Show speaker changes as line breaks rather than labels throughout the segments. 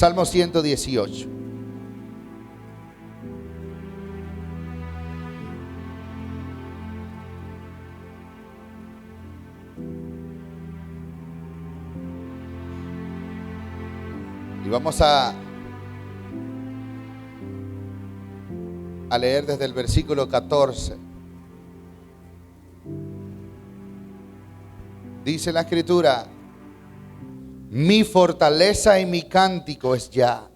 Salmo 118. Y vamos a leer desde el versículo 14. Dice la Escritura: mi fortaleza y mi cántico es Yah.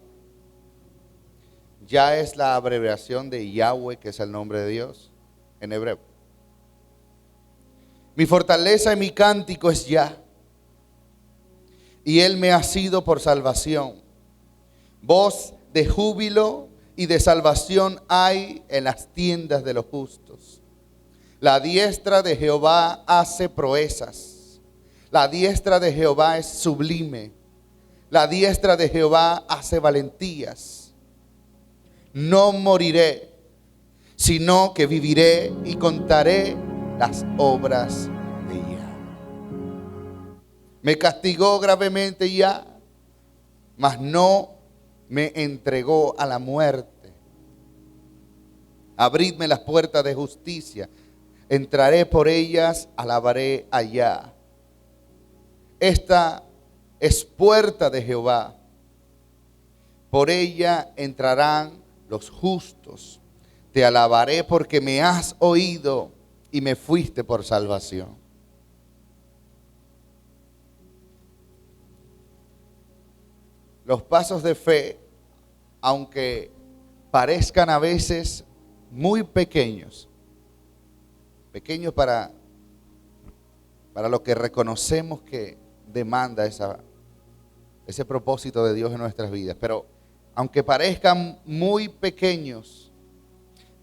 Yah es la abreviación de Yahweh, que es el nombre de Dios en hebreo. Mi fortaleza y mi cántico es Yah, y Él me ha sido por salvación. Voz de júbilo y de salvación hay en las tiendas de los justos. La diestra de Jehová hace proezas. La diestra de Jehová es sublime. La diestra de Jehová hace valentías. No moriré, sino que viviré y contaré las obras de Yah. Me castigó gravemente Yah, mas no me entregó a la muerte. Abridme las puertas de justicia. Entraré por ellas, alabaré a Yah. Esta es puerta de Jehová. Por ella entrarán los justos. Te alabaré porque me has oído y me fuiste por salvación. Los pasos de fe, aunque parezcan a veces muy pequeños para lo que reconocemos que demanda ese propósito de Dios en nuestras vidas, pero aunque parezcan muy pequeños,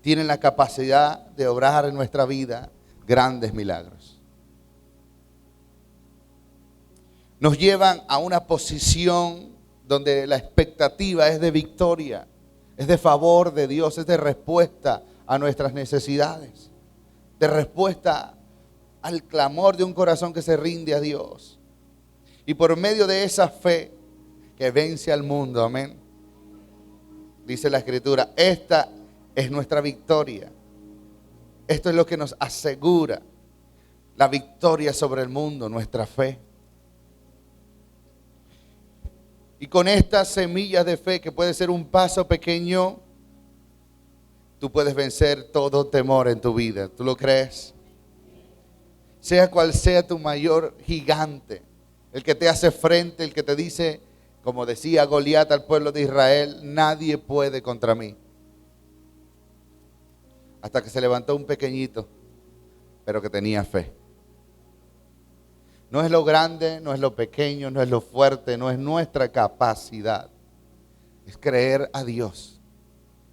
tienen la capacidad de obrar en nuestra vida grandes milagros. Nos llevan a una posición donde la expectativa es de victoria, es de favor de Dios, es de respuesta a nuestras necesidades, de respuesta al clamor de un corazón que se rinde a Dios. Y por medio de esa fe que vence al mundo, amén, dice la Escritura, esta es nuestra victoria. Esto es lo que nos asegura la victoria sobre el mundo, nuestra fe. Y con estas semillas de fe, que puede ser un paso pequeño, tú puedes vencer todo temor en tu vida. ¿Tú lo crees? Sea cual sea tu mayor gigante, el que te hace frente, el que te dice, como decía Goliat al pueblo de Israel, nadie puede contra mí. Hasta que se levantó un pequeñito, pero que tenía fe. No es lo grande, no es lo pequeño, no es lo fuerte, no es nuestra capacidad. Es creer a Dios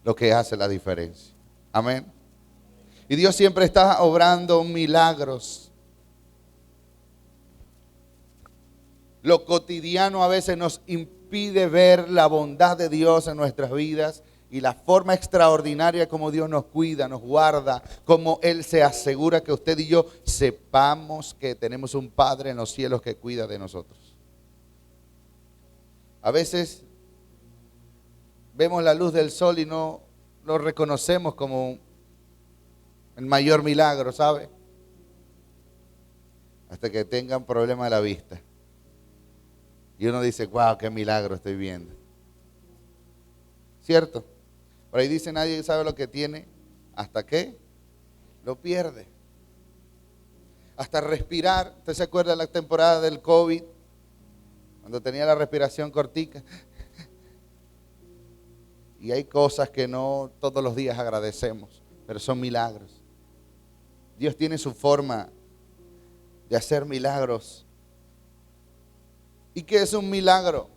lo que hace la diferencia. Amén. Y Dios siempre está obrando milagros. Lo cotidiano a veces nos impide ver la bondad de Dios en nuestras vidas y la forma extraordinaria como Dios nos cuida, nos guarda, como Él se asegura que usted y yo sepamos que tenemos un Padre en los cielos que cuida de nosotros. A veces vemos la luz del sol y no lo reconocemos como el mayor milagro, ¿sabe? Hasta que tengan problema de la vista. Y uno dice, wow, qué milagro estoy viendo. ¿Cierto? Por ahí dice, nadie sabe lo que tiene hasta que lo pierde. Hasta respirar. ¿Usted se acuerda de la temporada del COVID? Cuando tenía la respiración cortica. Y hay cosas que no todos los días agradecemos, pero son milagros. Dios tiene su forma de hacer milagros. ¿Y qué es un milagro?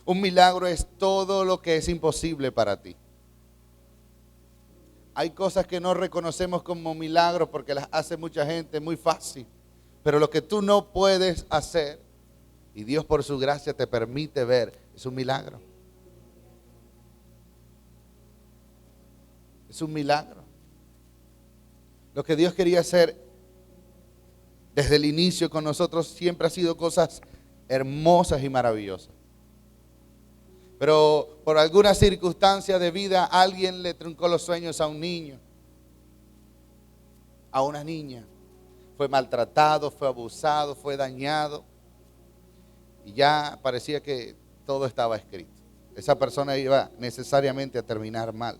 Un milagro es todo lo que es imposible para ti. Hay cosas que no reconocemos como milagros porque las hace mucha gente muy fácil. Pero lo que tú no puedes hacer y Dios por su gracia te permite ver, es un milagro. Es un milagro. Lo que Dios quería hacer desde el inicio con nosotros siempre ha sido cosas hermosas y maravillosas. Pero por alguna circunstancia de vida alguien le truncó los sueños a un niño, a una niña. Fue maltratado, fue abusado, fue dañado. Y ya parecía que todo estaba escrito. Esa persona iba necesariamente a terminar mal.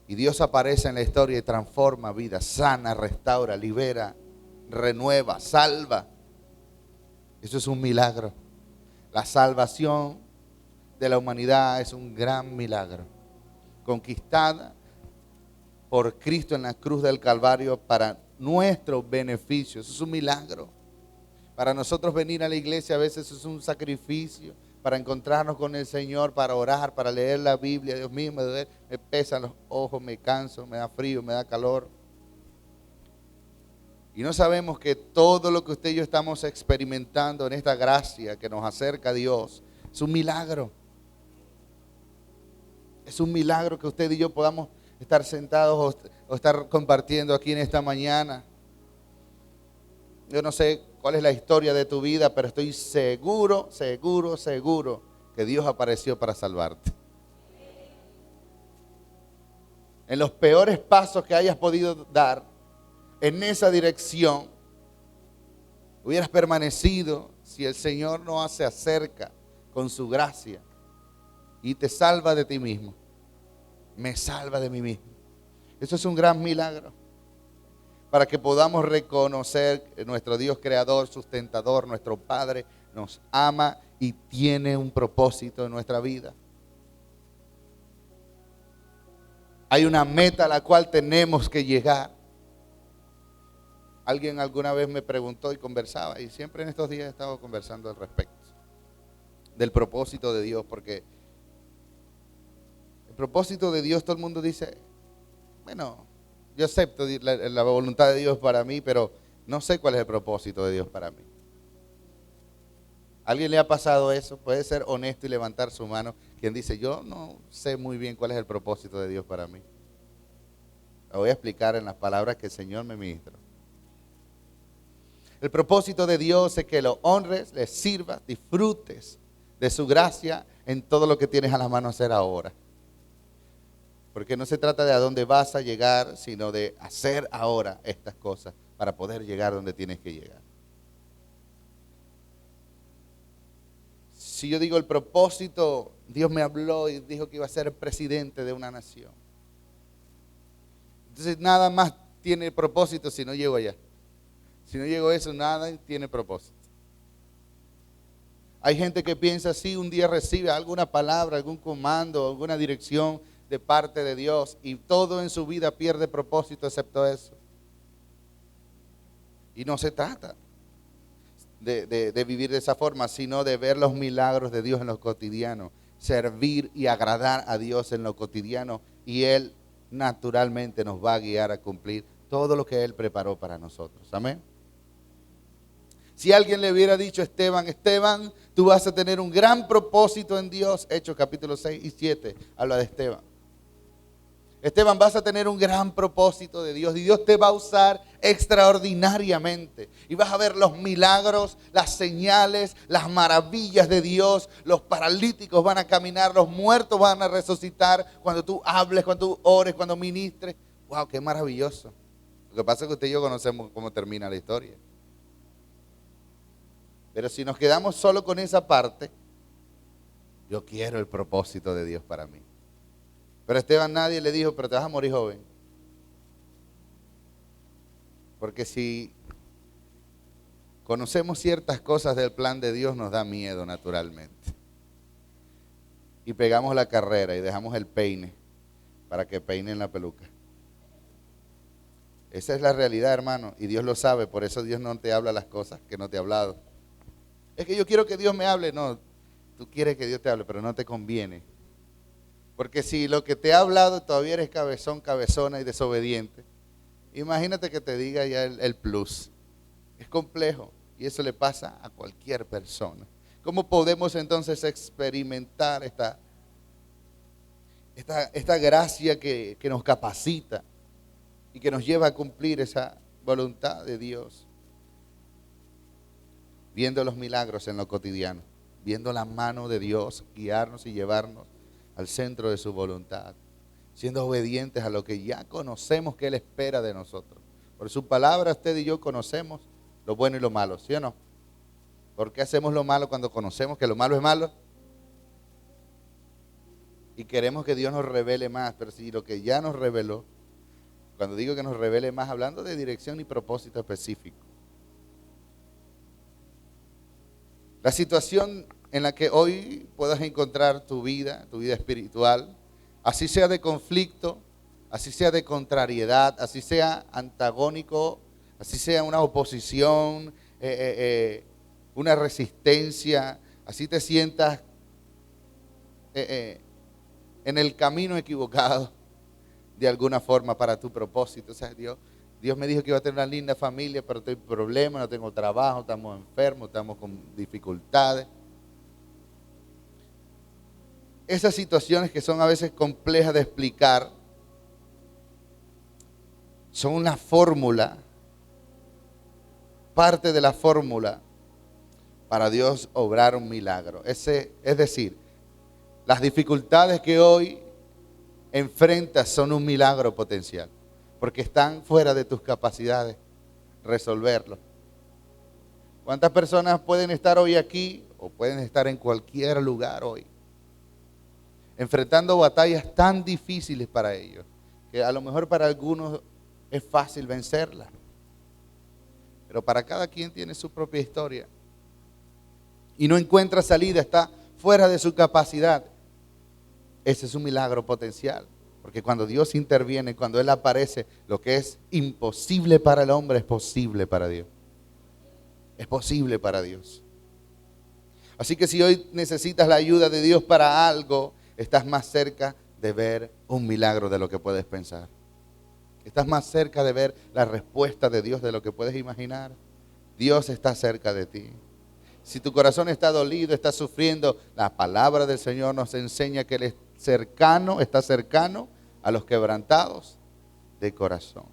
Y Dios aparece en la historia y transforma vidas, sana, restaura, libera, renueva, salva. Eso es un milagro. La salvación de la humanidad es un gran milagro. Conquistada por Cristo en la cruz del Calvario para nuestro beneficio. Eso es un milagro. Para nosotros venir a la iglesia a veces es un sacrificio. Para encontrarnos con el Señor, para orar, para leer la Biblia. Dios mío, me pesan los ojos, me canso, me da frío, me da calor. Y no sabemos que todo lo que usted y yo estamos experimentando en esta gracia que nos acerca a Dios es un milagro. Es un milagro que usted y yo podamos estar sentados o estar compartiendo aquí en esta mañana. Yo no sé cuál es la historia de tu vida, pero estoy seguro que Dios apareció para salvarte. En los peores pasos que hayas podido dar, en esa dirección, hubieras permanecido si el Señor no se acerca con su gracia y te salva de ti mismo. Me salva de mí mismo. Eso es un gran milagro. Para que podamos reconocer que nuestro Dios creador, sustentador, nuestro Padre, nos ama y tiene un propósito en nuestra vida. Hay una meta a la cual tenemos que llegar. Alguien alguna vez me preguntó y conversaba, y siempre en estos días he estado conversando al respecto del propósito de Dios, porque el propósito de Dios, todo el mundo dice, bueno, yo acepto la voluntad de Dios para mí, pero no sé cuál es el propósito de Dios para mí. ¿A alguien le ha pasado eso? Puede ser honesto y levantar su mano. Quien dice, yo no sé muy bien cuál es el propósito de Dios para mí. Lo voy a explicar en las palabras que el Señor me ministró. El propósito de Dios es que lo honres, le sirvas, disfrutes de su gracia en todo lo que tienes a la mano hacer ahora. Porque no se trata de a dónde vas a llegar, sino de hacer ahora estas cosas para poder llegar donde tienes que llegar. Si yo digo el propósito, Dios me habló y dijo que iba a ser presidente de una nación. Entonces nada más tiene propósito si no llego allá. Si no llego a eso, nada tiene propósito. Hay gente que piensa así, un día recibe alguna palabra, algún comando, alguna dirección de parte de Dios y todo en su vida pierde propósito excepto eso. Y no se trata de vivir de esa forma, sino de ver los milagros de Dios en lo cotidiano, servir y agradar a Dios en lo cotidiano, y Él naturalmente nos va a guiar a cumplir todo lo que Él preparó para nosotros. Amén. Si alguien le hubiera dicho a Esteban, tú vas a tener un gran propósito en Dios, Hechos capítulo 6 y 7, habla de Esteban. Esteban, vas a tener un gran propósito de Dios y Dios te va a usar extraordinariamente. Y vas a ver los milagros, las señales, las maravillas de Dios. Los paralíticos van a caminar, los muertos van a resucitar cuando tú hables, cuando tú ores, cuando ministres. ¡Wow! ¡Qué maravilloso! Lo que pasa es que usted y yo conocemos cómo termina la historia. Pero si nos quedamos solo con esa parte, yo quiero el propósito de Dios para mí. Pero a Esteban nadie le dijo, pero te vas a morir joven. Porque si conocemos ciertas cosas del plan de Dios, nos da miedo naturalmente. Y pegamos la carrera y dejamos el peine para que peinen la peluca. Esa es la realidad, hermano, y Dios lo sabe, por eso Dios no te habla las cosas que no te ha hablado. Es que yo quiero que Dios me hable. No, tú quieres que Dios te hable, pero no te conviene. Porque si lo que te ha hablado todavía eres cabezón, cabezona y desobediente, imagínate que te diga ya el plus. Es complejo y eso le pasa a cualquier persona. ¿Cómo podemos entonces experimentar esta gracia que nos capacita y que nos lleva a cumplir esa voluntad de Dios? Viendo los milagros en lo cotidiano. viendo la mano de Dios guiarnos y llevarnos al centro de su voluntad, siendo obedientes a lo que ya conocemos que Él espera de nosotros. Por su palabra usted y yo conocemos lo bueno y lo malo, ¿sí o no? ¿Por qué hacemos lo malo cuando conocemos que lo malo es malo? Y queremos que Dios nos revele más, pero si lo que ya nos reveló, cuando digo que nos revele más, hablando de dirección y propósito específico. La situación en la que hoy puedas encontrar tu vida espiritual, así sea de conflicto, así sea de contrariedad, así sea antagónico, así sea una oposición, una resistencia, así te sientas en el camino equivocado de alguna forma para tu propósito. O sea, Dios me dijo que iba a tener una linda familia, pero tengo problemas, no tengo trabajo, estamos enfermos, estamos con dificultades. Esas situaciones que son a veces complejas de explicar, son una fórmula, parte de la fórmula para Dios obrar un milagro. Es decir, las dificultades que hoy enfrentas son un milagro potencial, porque están fuera de tus capacidades resolverlo. ¿Cuántas personas pueden estar hoy aquí o pueden estar en cualquier lugar hoy, enfrentando batallas tan difíciles para ellos, que a lo mejor para algunos es fácil vencerlas, pero para cada quien tiene su propia historia y no encuentra salida, está fuera de su capacidad? Ese es un milagro potencial, porque cuando Dios interviene, cuando Él aparece, lo que es imposible para el hombre es posible para Dios. Es posible para Dios. Así que si hoy necesitas la ayuda de Dios para algo, estás más cerca de ver un milagro de lo que puedes pensar. Estás más cerca de ver la respuesta de Dios de lo que puedes imaginar. Dios está cerca de ti. Si tu corazón está dolido, está sufriendo, la palabra del Señor nos enseña que Él es cercano, está cercano a los quebrantados de corazón.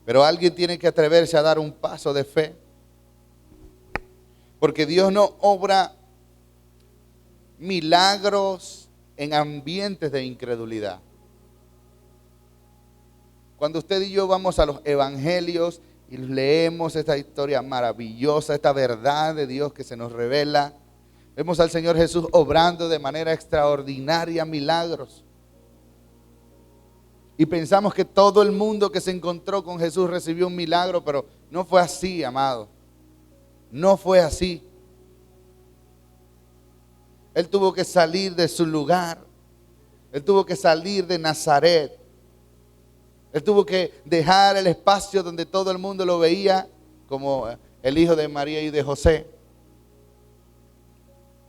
Pero alguien tiene que atreverse a dar un paso de fe, porque Dios no obra milagros en ambientes de incredulidad. Cuando usted y yo vamos a los evangelios y leemos esta historia maravillosa, esta verdad de Dios que se nos revela, vemos al Señor Jesús obrando de manera extraordinaria milagros. Y pensamos que todo el mundo que se encontró con Jesús recibió un milagro, pero no fue así, amado. No fue así. Él tuvo que salir de su lugar. Él tuvo que salir de Nazaret. Él tuvo que dejar el espacio donde todo el mundo lo veía como el hijo de María y de José.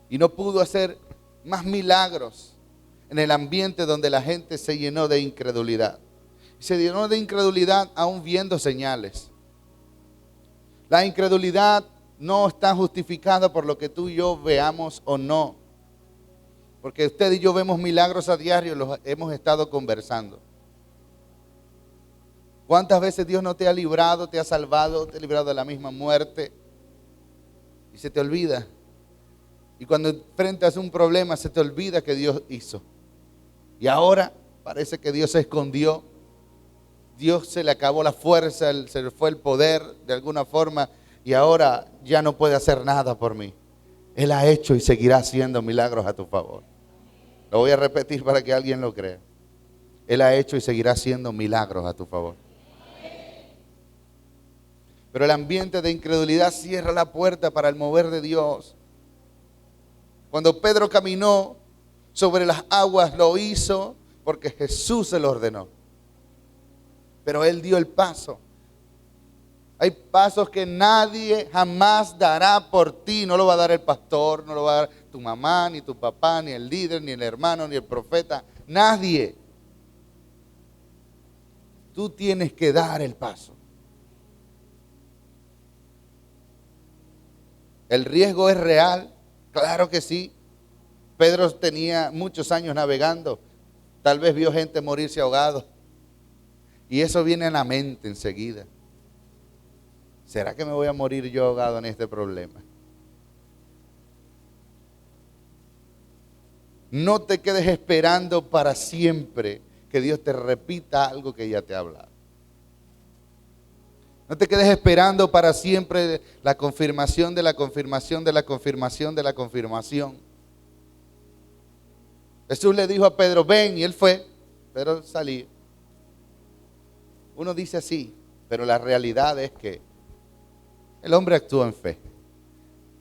Y no pudo hacer más milagros en el ambiente donde la gente se llenó de incredulidad. Se llenó de incredulidad aún viendo señales. La incredulidad no está justificada por lo que tú y yo veamos o no. Porque usted y yo vemos milagros a diario, los hemos estado conversando. ¿Cuántas veces Dios no te ha librado, te ha salvado, te ha librado de la misma muerte? Y se te olvida. Y cuando enfrentas un problema se te olvida que Dios hizo. Y ahora parece que Dios se escondió. Dios se le acabó la fuerza, se le fue el poder de alguna forma. Y ahora ya no puede hacer nada por mí. Él ha hecho y seguirá haciendo milagros a tu favor. Lo voy a repetir para que alguien lo crea. Él ha hecho y seguirá haciendo milagros a tu favor. Pero el ambiente de incredulidad cierra la puerta para el mover de Dios. Cuando Pedro caminó sobre las aguas, lo hizo porque Jesús se lo ordenó. Pero él dio el paso. Hay pasos que nadie jamás dará por ti. No lo va a dar el pastor, no lo va a dar tu mamá, ni tu papá, ni el líder, ni el hermano, ni el profeta. Nadie. Tú tienes que dar el paso. El riesgo es real, claro que sí. Pedro tenía muchos años navegando. Tal vez vio gente morirse ahogado. Y eso viene a la mente enseguida. ¿Será que me voy a morir yo ahogado en este problema? No te quedes esperando para siempre que Dios te repita algo que ya te ha hablado. No te quedes esperando para siempre la confirmación de la confirmación de la confirmación de la confirmación. Jesús le dijo a Pedro, ven, y él fue. Pedro salió. Uno dice así, pero la realidad es que el hombre actúa en fe.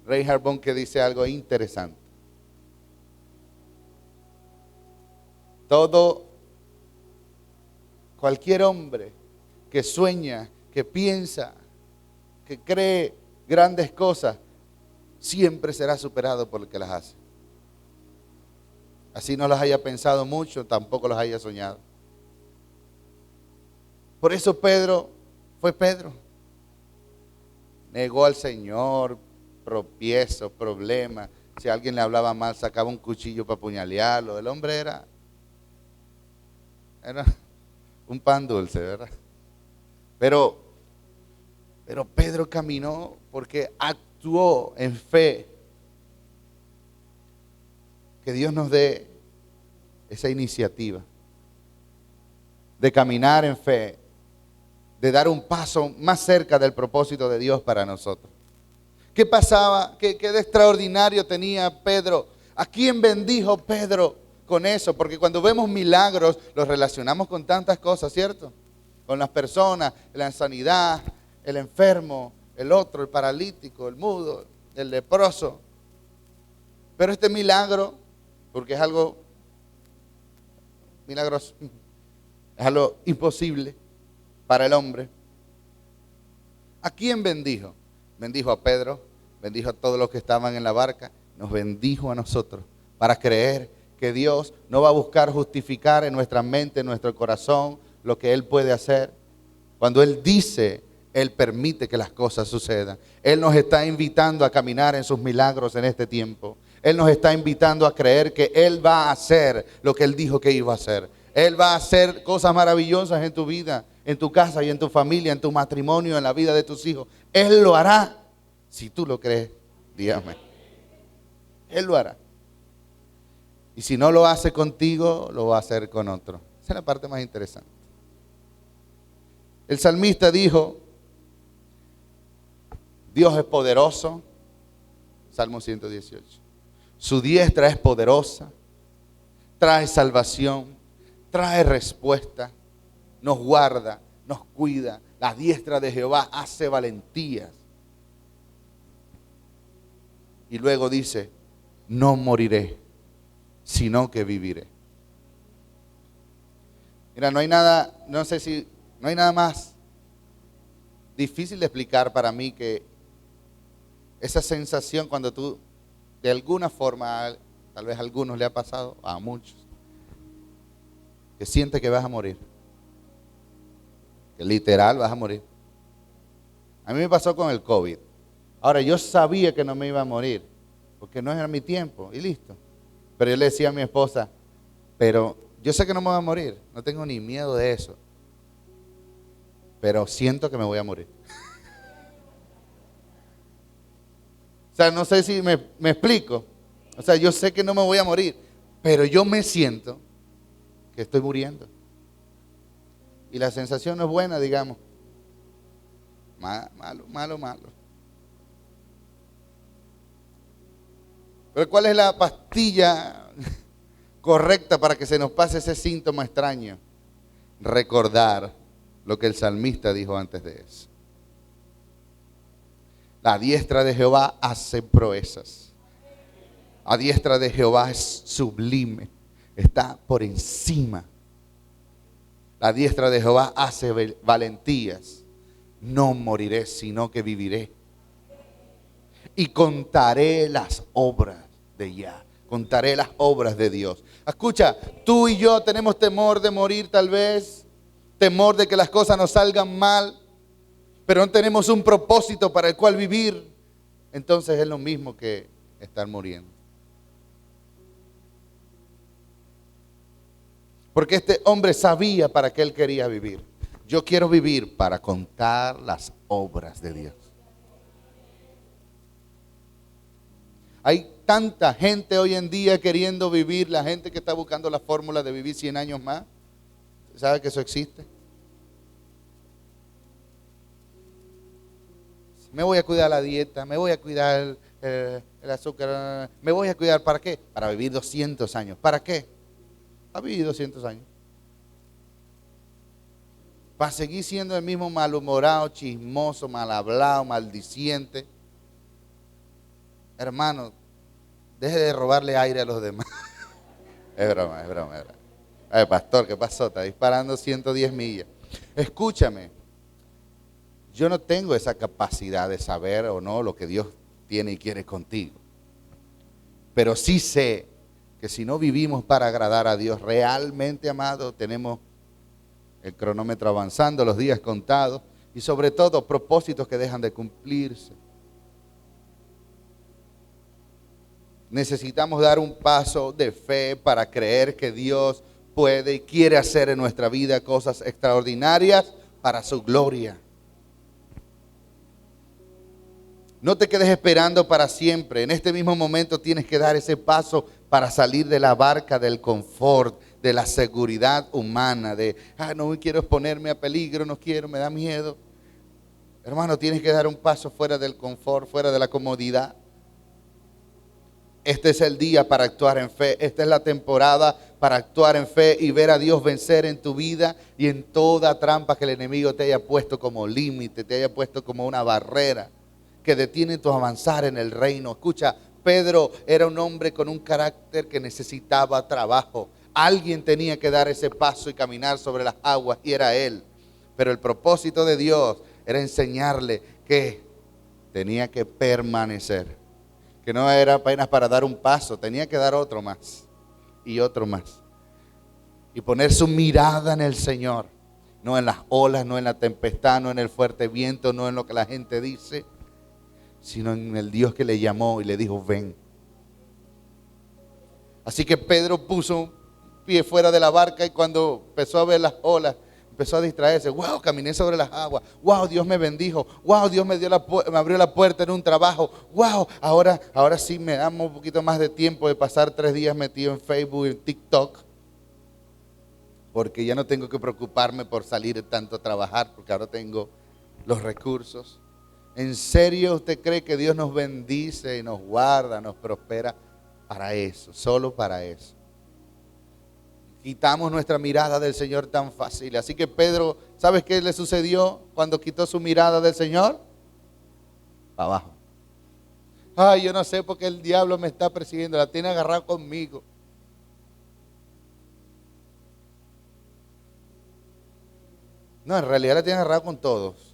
Reinhard Bonnke dice algo interesante. Cualquier hombre que sueña, que piensa, que cree grandes cosas, siempre será superado por el que las hace. Así no las haya pensado mucho, tampoco las haya soñado. Por eso Pedro fue Pedro. Negó al Señor, tropiezos, problemas. Si alguien le hablaba mal, sacaba un cuchillo para apuñalearlo. El hombre era un pan dulce, ¿verdad? Pero Pedro caminó porque actuó en fe. Que Dios nos dé esa iniciativa de caminar en fe, de dar un paso más cerca del propósito de Dios para nosotros. ¿Qué pasaba? ¿Qué de extraordinario tenía Pedro? ¿A quién bendijo Pedro con eso? Porque cuando vemos milagros los relacionamos con tantas cosas, ¿cierto? Con las personas, la sanidad, el enfermo, el otro, el paralítico, el mudo, el leproso. Pero este milagro, porque es algo milagroso, es algo imposible para el hombre. ¿A quién bendijo? Bendijo a Pedro, bendijo a todos los que estaban en la barca, nos bendijo a nosotros para creer que Dios no va a buscar justificar en nuestra mente, en nuestro corazón, lo que Él puede hacer. Cuando Él dice, Él permite que las cosas sucedan. Él nos está invitando a caminar en sus milagros en este tiempo. Él nos está invitando a creer que Él va a hacer lo que Él dijo que iba a hacer. Él va a hacer cosas maravillosas en tu vida, en tu casa y en tu familia, en tu matrimonio, en la vida de tus hijos. Él lo hará. Si tú lo crees, dígame. Él lo hará. Y si no lo hace contigo, lo va a hacer con otro. Esa es la parte más interesante. El salmista dijo, Dios es poderoso. Salmo 118. Su diestra es poderosa. Trae salvación. Trae respuesta. Nos guarda. Nos cuida. La diestra de Jehová hace valentías. Y luego dice, no moriré, sino que viviré. Mira, no hay nada más difícil de explicar para mí que esa sensación cuando tú, de alguna forma, tal vez a algunos le ha pasado, a muchos, que sientes que vas a morir. Que literal vas a morir. A mí me pasó con el COVID. Ahora, yo sabía que no me iba a morir, porque no era mi tiempo, y listo. Pero yo le decía a mi esposa, pero yo sé que no me voy a morir, no tengo ni miedo de eso, pero siento que me voy a morir. O sea, no sé si me explico. O sea, yo sé que no me voy a morir, pero yo me siento que estoy muriendo. Y la sensación no es buena, digamos. Malo. Pero ¿cuál es la pastilla correcta para que se nos pase ese síntoma extraño? Recordar lo que el salmista dijo antes de eso. La diestra de Jehová hace proezas. La diestra de Jehová es sublime. Está por encima. La diestra de Jehová hace valentías. No moriré, sino que viviré. Y contaré las obras de Yah. Contaré las obras de Dios. Escucha, tú y yo tenemos temor de morir tal vez. Temor de que las cosas nos salgan mal. Pero no tenemos un propósito para el cual vivir. Entonces es lo mismo que estar muriendo. Porque este hombre sabía para qué él quería vivir. Yo quiero vivir para contar las obras de Dios. Hay tanta gente hoy en día queriendo vivir, la gente que está buscando la fórmula de vivir 100 años más. ¿Sabe que eso existe? Me voy a cuidar la dieta, me voy a cuidar el azúcar, me voy a cuidar, ¿para qué? Para vivir 200 años. ¿Para qué? Para vivir 200 años. Para seguir siendo el mismo malhumorado, chismoso, mal hablado, maldiciente. Hermano, deje de robarle aire a los demás. Es broma, es broma, es broma. Ay, pastor, ¿qué pasó? Está disparando 110 millas. Escúchame, yo no tengo esa capacidad de saber o no lo que Dios tiene y quiere contigo. Pero sí sé que si no vivimos para agradar a Dios realmente, amado, tenemos el cronómetro avanzando, los días contados y sobre todo propósitos que dejan de cumplirse. Necesitamos dar un paso de fe para creer que Dios puede y quiere hacer en nuestra vida cosas extraordinarias para su gloria. No te quedes esperando para siempre. En este mismo momento tienes que dar ese paso para salir de la barca del confort, de la seguridad humana, de, no quiero exponerme a peligro, no quiero, me da miedo. Hermano, tienes que dar un paso fuera del confort, fuera de la comodidad. Este es el día para actuar en fe. Esta es la temporada para actuar en fe y ver a Dios vencer en tu vida y en toda trampa que el enemigo te haya puesto como límite, te haya puesto como una barrera que detiene tu avanzar en el reino. Escucha, Pedro era un hombre con un carácter que necesitaba trabajo. Alguien tenía que dar ese paso y caminar sobre las aguas y era él. Pero el propósito de Dios era enseñarle que tenía que permanecer. Que no era apenas para dar un paso, tenía que dar otro más y otro más. Y poner su mirada en el Señor, no en las olas, no en la tempestad, no en el fuerte viento, no en lo que la gente dice, sino en el Dios que le llamó y le dijo, ven. Así que Pedro puso un pie fuera de la barca y cuando empezó a ver las olas, empezó a distraerse. Wow, caminé sobre las aguas. Wow, Dios me bendijo. Wow, Dios me abrió la puerta en un trabajo. Wow, ahora sí me damos un poquito más de tiempo de pasar 3 días metido en Facebook y en TikTok. Porque ya no tengo que preocuparme por salir tanto a trabajar, porque ahora tengo los recursos. ¿En serio usted cree que Dios nos bendice y nos guarda, nos prospera para eso, solo para eso? Quitamos nuestra mirada del Señor tan fácil. Así que Pedro, ¿sabes qué le sucedió cuando quitó su mirada del Señor? Para abajo. Ay, yo no sé por qué el diablo me está persiguiendo, la tiene agarrada conmigo. No, en realidad la tiene agarrada con todos.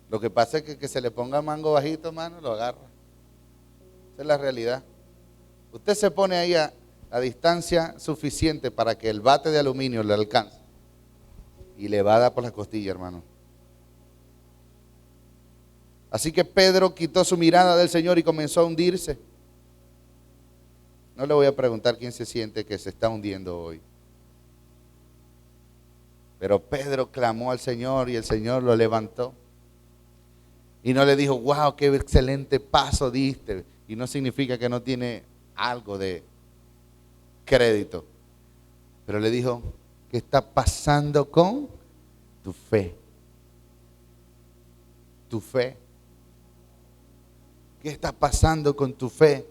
Lo que pasa es que se le ponga mango bajito, hermano, lo agarra. Esa es la realidad. Usted se pone ahí a distancia suficiente para que el bate de aluminio le alcance y le va a dar por las costillas, hermano. Así que Pedro quitó su mirada del Señor y comenzó a hundirse. No le voy a preguntar quién se siente que se está hundiendo hoy. Pero Pedro clamó al Señor y el Señor lo levantó. Y no le dijo, wow, qué excelente paso diste. Y no significa que no tiene algo de crédito. Pero le dijo, ¿qué está pasando con tu fe? Tu fe. ¿Qué está pasando con tu fe?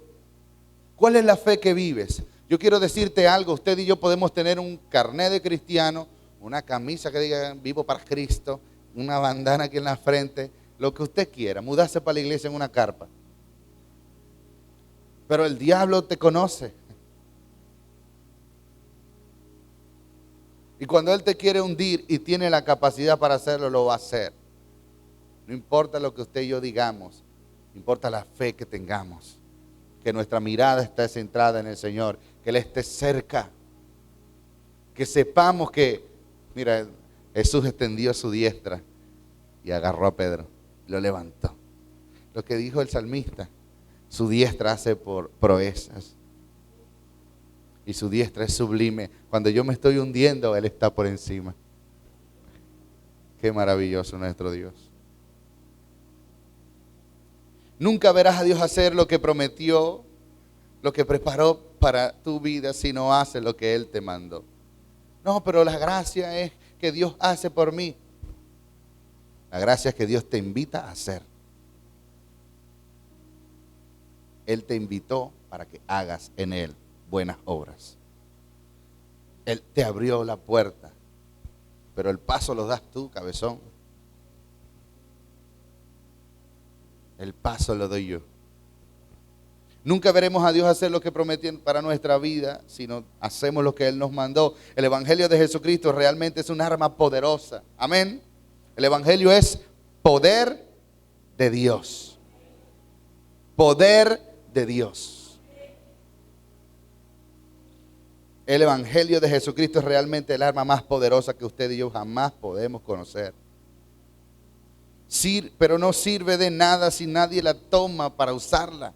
¿Cuál es la fe que vives? Yo quiero decirte algo, usted y yo podemos tener un carnet de cristiano, una camisa que diga vivo para Cristo, una bandana aquí en la frente, lo que usted quiera, mudarse para la iglesia en una carpa. Pero el diablo te conoce. Y cuando él te quiere hundir y tiene la capacidad para hacerlo, lo va a hacer. No importa lo que usted y yo digamos, importa la fe que tengamos. Que nuestra mirada esté centrada en el Señor, que Él esté cerca. Que sepamos que, mira, Jesús extendió su diestra y agarró a Pedro, lo levantó. Lo que dijo el salmista, su diestra hace por proezas. Y su diestra es sublime. Cuando yo me estoy hundiendo, Él está por encima. Qué maravilloso nuestro Dios. Nunca verás a Dios hacer lo que prometió lo que preparó para tu vida si no haces lo que Él te mandó. No, pero la gracia es que Dios hace por mí. La gracia es que Dios te invita a hacer. Él te invitó para que hagas en Él buenas obras. Él te abrió la puerta, pero el paso lo das tú, cabezón. El paso lo doy yo. Nunca veremos a Dios hacer lo que prometió para nuestra vida si no hacemos lo que Él nos mandó. El Evangelio de Jesucristo realmente es un arma poderosa. Amén. El Evangelio es poder de Dios. Poder de Dios. El Evangelio de Jesucristo es realmente el arma más poderosa que usted y yo jamás podemos conocer. Pero no sirve de nada si nadie la toma para usarla.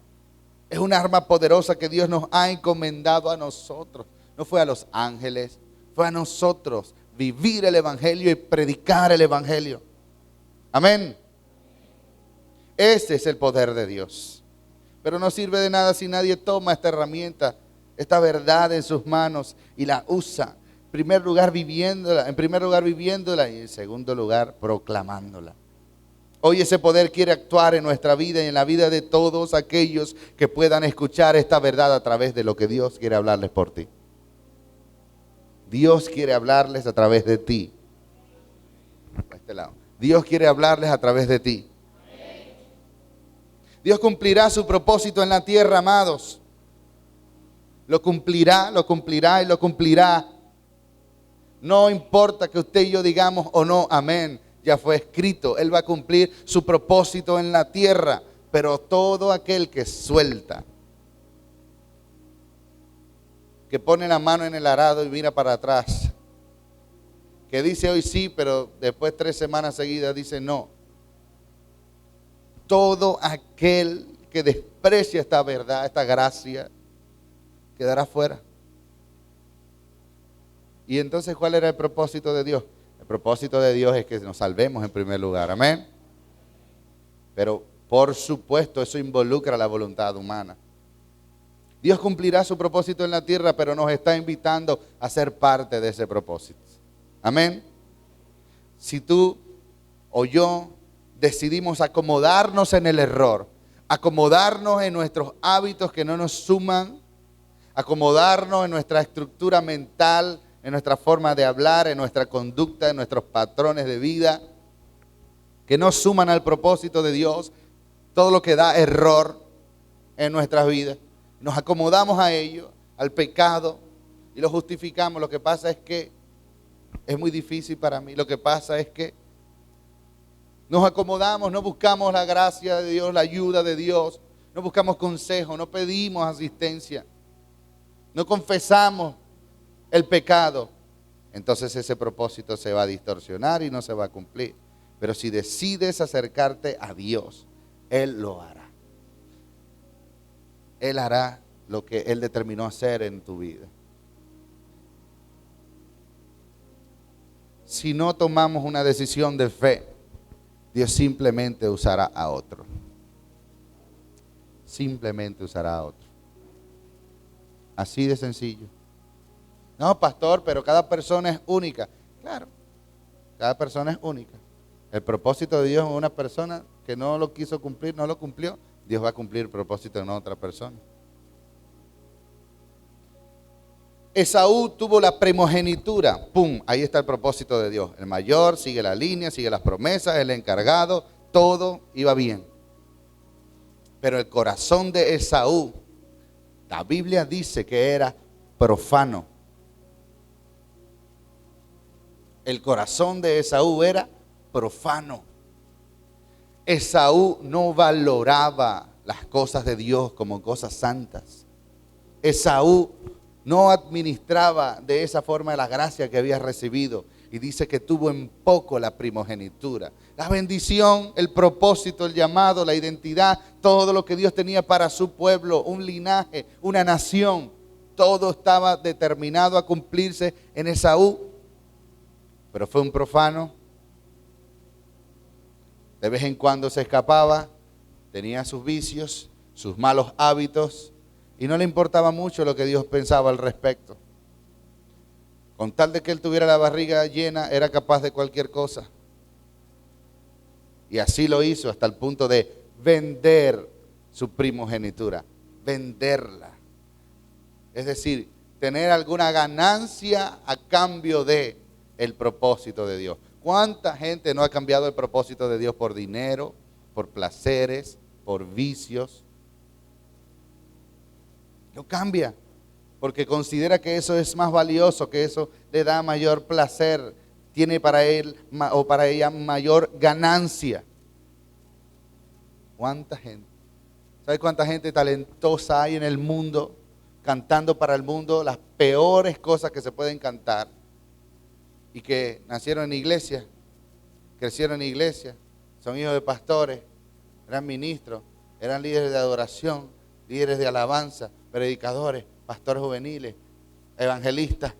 Es un arma poderosa que Dios nos ha encomendado a nosotros. No fue a los ángeles, fue a nosotros vivir el Evangelio y predicar el Evangelio. Amén. Ese es el poder de Dios. Pero no sirve de nada si nadie toma esta herramienta, esta verdad en sus manos y la usa. En primer lugar viviéndola y en segundo lugar proclamándola. Hoy ese poder quiere actuar en nuestra vida y en la vida de todos aquellos que puedan escuchar esta verdad a través de lo que Dios quiere hablarles por ti. Dios quiere hablarles a través de ti. A este lado. Dios quiere hablarles a través de ti. Dios cumplirá su propósito en la tierra, amados. Lo cumplirá y lo cumplirá. No importa que usted y yo digamos o no, amén. Ya fue escrito, Él va a cumplir su propósito en la tierra. Pero todo aquel que suelta, que pone la mano en el arado y mira para atrás, que dice hoy sí, pero después 3 semanas seguidas dice no. Todo aquel que desprecia esta verdad, esta gracia, quedará fuera. Y entonces, ¿cuál era el propósito de Dios? El propósito de Dios es que nos salvemos en primer lugar, amén. Pero por supuesto eso involucra la voluntad humana. Dios cumplirá su propósito en la tierra, pero nos está invitando a ser parte de ese propósito. Amén. Si tú o yo decidimos acomodarnos en el error, acomodarnos en nuestros hábitos que no nos suman, acomodarnos en nuestra estructura mental, en nuestra forma de hablar, en nuestra conducta, en nuestros patrones de vida, que no suman al propósito de Dios, todo lo que da error en nuestras vidas. Nos acomodamos a ello, al pecado, y lo justificamos. Lo que pasa es que es muy difícil para mí. Lo que pasa es que nos acomodamos, no buscamos la gracia de Dios, la ayuda de Dios, no buscamos consejo, no pedimos asistencia, no confesamos el pecado. Entonces ese propósito se va a distorsionar y no se va a cumplir. Pero si decides acercarte a Dios, Él lo hará. Él hará lo que Él determinó hacer en tu vida. Si no tomamos una decisión de fe, Dios simplemente usará a otro. Simplemente usará a otro. Así de sencillo. No, pastor, pero cada persona es única. Claro, cada persona es única. El propósito de Dios en una persona que no lo quiso cumplir, no lo cumplió, Dios va a cumplir el propósito en otra persona. Esaú tuvo la primogenitura. ¡Pum! Ahí está el propósito de Dios. El mayor sigue la línea, sigue las promesas, el encargado, todo iba bien. Pero el corazón de Esaú, la Biblia dice que era profano. El corazón de Esaú era profano. Esaú no valoraba las cosas de Dios como cosas santas. Esaú no administraba de esa forma la gracia que había recibido. Y dice que tuvo en poco la primogenitura. La bendición, el propósito, el llamado, la identidad, todo lo que Dios tenía para su pueblo, un linaje, una nación, todo estaba determinado a cumplirse en Esaú. Pero fue un profano. De vez en cuando se escapaba, tenía sus vicios, sus malos hábitos, Y no le importaba mucho lo que Dios pensaba al respecto. Con tal de que él tuviera la barriga llena, era capaz de cualquier cosa. Y así lo hizo hasta el punto de vender su primogenitura, venderla. Es decir, tener alguna ganancia a cambio de el propósito de Dios. ¿Cuánta gente no ha cambiado el propósito de Dios por dinero, por placeres, por vicios? Lo cambia porque considera que eso es más valioso, que eso le da mayor placer, tiene para él o para ella mayor ganancia. ¿Cuánta gente? ¿Sabe cuánta gente talentosa hay en el mundo, cantando para el mundo las peores cosas que se pueden cantar? Y que nacieron en iglesia, crecieron en iglesia, son hijos de pastores, eran ministros, eran líderes de adoración, líderes de alabanza, predicadores, pastores juveniles, evangelistas.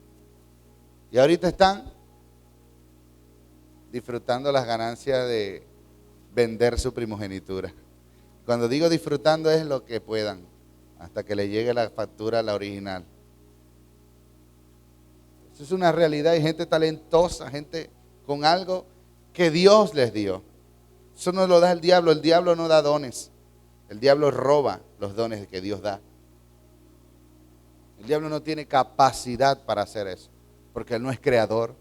Y ahorita están disfrutando las ganancias de vender su primogenitura. Cuando digo disfrutando es lo que puedan, hasta que le llegue la factura, la original. Eso es una realidad. Hay gente talentosa, gente con algo que Dios les dio. Eso no lo da el diablo no da dones. El diablo roba los dones que Dios da. El diablo no tiene capacidad para hacer eso, porque él no es creador,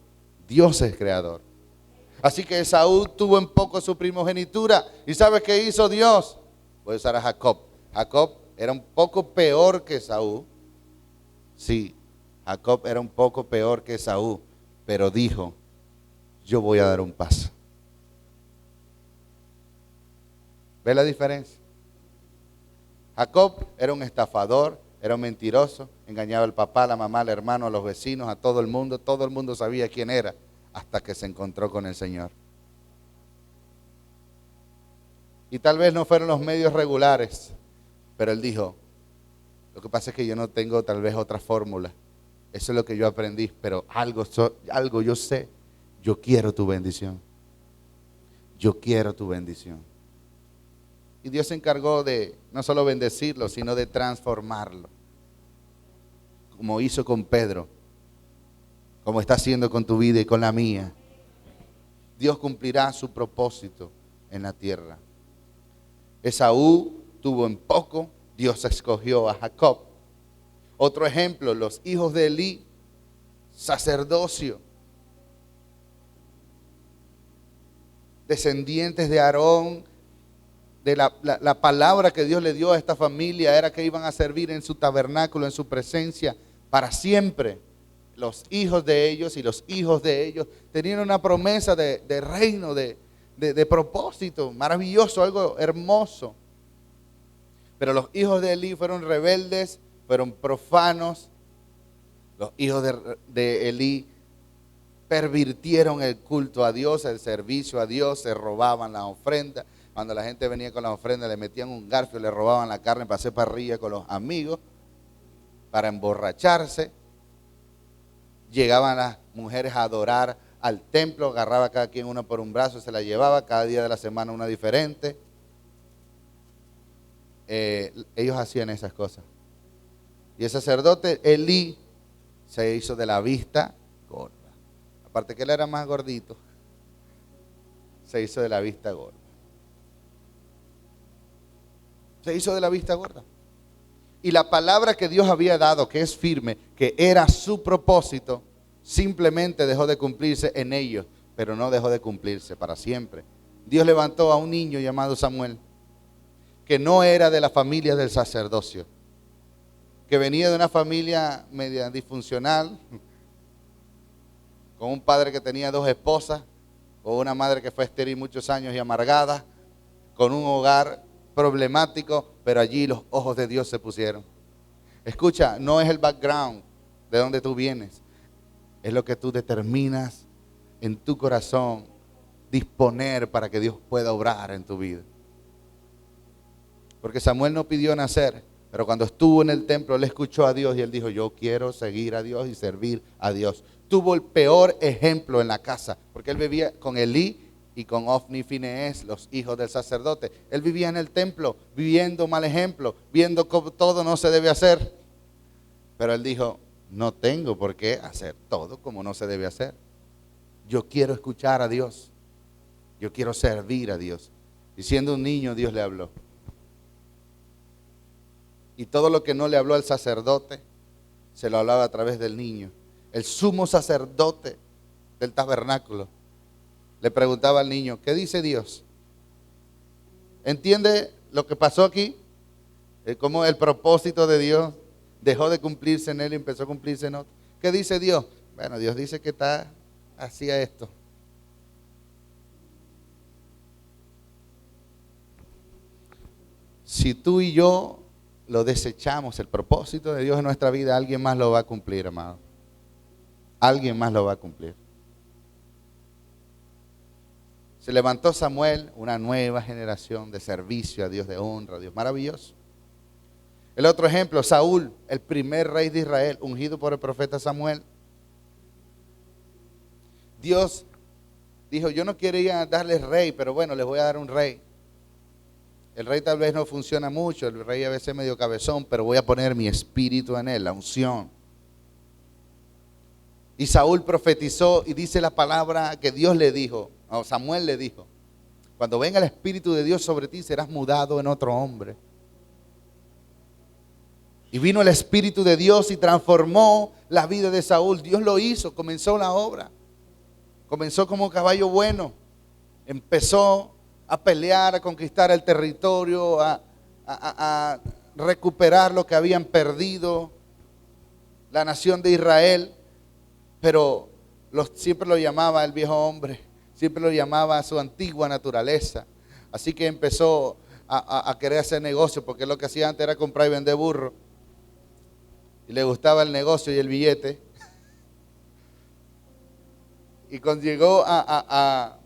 Dios es creador. Así que Esaú tuvo en poco su primogenitura. ¿Y sabe qué hizo Dios? Voy a usar a Jacob. Jacob era un poco peor que Esaú. Sí, Jacob era un poco peor que Esaú, pero dijo, yo voy a dar un paso. ¿Ve la diferencia? Jacob era un estafador, era un mentiroso, engañaba al papá, a la mamá, al hermano, a los vecinos, a todo el mundo sabía quién era, hasta que se encontró con el Señor. Y tal vez no fueron los medios regulares, pero él dijo, lo que pasa es que yo no tengo tal vez otra fórmula, eso es lo que yo aprendí, pero algo yo sé, yo quiero tu bendición, yo quiero tu bendición. Y Dios se encargó de no solo bendecirlo, sino de transformarlo. Como hizo con Pedro, como está haciendo con tu vida y con la mía. Dios cumplirá su propósito en la tierra. Esaú tuvo en poco, Dios escogió a Jacob. Otro ejemplo, los hijos de Elí, sacerdocio. Descendientes de Aarón. De la palabra que Dios le dio a esta familia era que iban a servir en su tabernáculo, en su presencia, para siempre. Los hijos de ellos y los hijos de ellos tenían una promesa de reino, de propósito, maravilloso, algo hermoso. Pero los hijos de Elí fueron rebeldes, fueron profanos. Los hijos de Elí pervirtieron el culto a Dios, el servicio a Dios, se robaban la ofrenda. Cuando la gente venía con la ofrenda, le metían un garfio, le robaban la carne para hacer parrilla con los amigos, para emborracharse. Llegaban las mujeres a adorar al templo, agarraba a cada quien una por un brazo, se la llevaba, cada día de la semana una diferente. Ellos hacían esas cosas. Y el sacerdote Elí se hizo de la vista gorda. Aparte que él era más gordito, se hizo de la vista gorda. Se hizo de la vista gorda. Y la palabra que Dios había dado, que es firme, que era su propósito, simplemente dejó de cumplirse en ellos, pero no dejó de cumplirse para siempre. Dios levantó a un niño llamado Samuel, que no era de la familia del sacerdocio, que venía de una familia media disfuncional, con un padre que tenía 2 esposas, con una madre que fue estéril muchos años y amargada, con un hogar problemático, pero allí los ojos de Dios se pusieron. Escucha, no es el background de donde tú vienes, es lo que tú determinas en tu corazón disponer para que Dios pueda obrar en tu vida. Porque Samuel no pidió nacer, pero cuando estuvo en el templo, él escuchó a Dios y él dijo, yo quiero seguir a Dios y servir a Dios. Tuvo el peor ejemplo en la casa, porque él vivía con Elí y con Ofni y Finees, los hijos del sacerdote. Él vivía en el templo, viviendo mal ejemplo, viendo cómo todo no se debe hacer. Pero él dijo, no tengo por qué hacer todo como no se debe hacer. Yo quiero escuchar a Dios. Yo quiero servir a Dios. Y siendo un niño, Dios le habló. Y todo lo que no le habló al sacerdote, se lo hablaba a través del niño. El sumo sacerdote del tabernáculo le preguntaba al niño, ¿qué dice Dios? ¿Entiende lo que pasó aquí? Cómo el propósito de Dios dejó de cumplirse en él y empezó a cumplirse en otro. ¿Qué dice Dios? Bueno, Dios dice que hacía esto. Si tú y yo lo desechamos, el propósito de Dios en nuestra vida, alguien más lo va a cumplir, amado. Alguien más lo va a cumplir. Se levantó Samuel, una nueva generación de servicio a Dios, de honra a Dios. Maravilloso. El otro ejemplo, Saúl, el primer rey de Israel, ungido por el profeta Samuel. Dios dijo, yo no quería darles rey, pero bueno, les voy a dar un rey. El rey tal vez no funciona mucho, el rey a veces es medio cabezón, pero voy a poner mi espíritu en él, la unción. Y Saúl profetizó y dice la palabra que Dios le dijo, o Samuel le dijo, cuando venga el Espíritu de Dios sobre ti serás mudado en otro hombre. Y vino el Espíritu de Dios y transformó la vida de Saúl. Dios lo hizo, comenzó la obra. Comenzó como caballo bueno. Empezó a pelear, a conquistar el territorio, a recuperar lo que habían perdido la nación de Israel. Pero siempre lo llamaba el viejo hombre, siempre lo llamaba su antigua naturaleza. Así que empezó a querer hacer negocio, porque lo que hacía antes era comprar y vender burro. Y le gustaba el negocio y el billete. Y cuando llegó a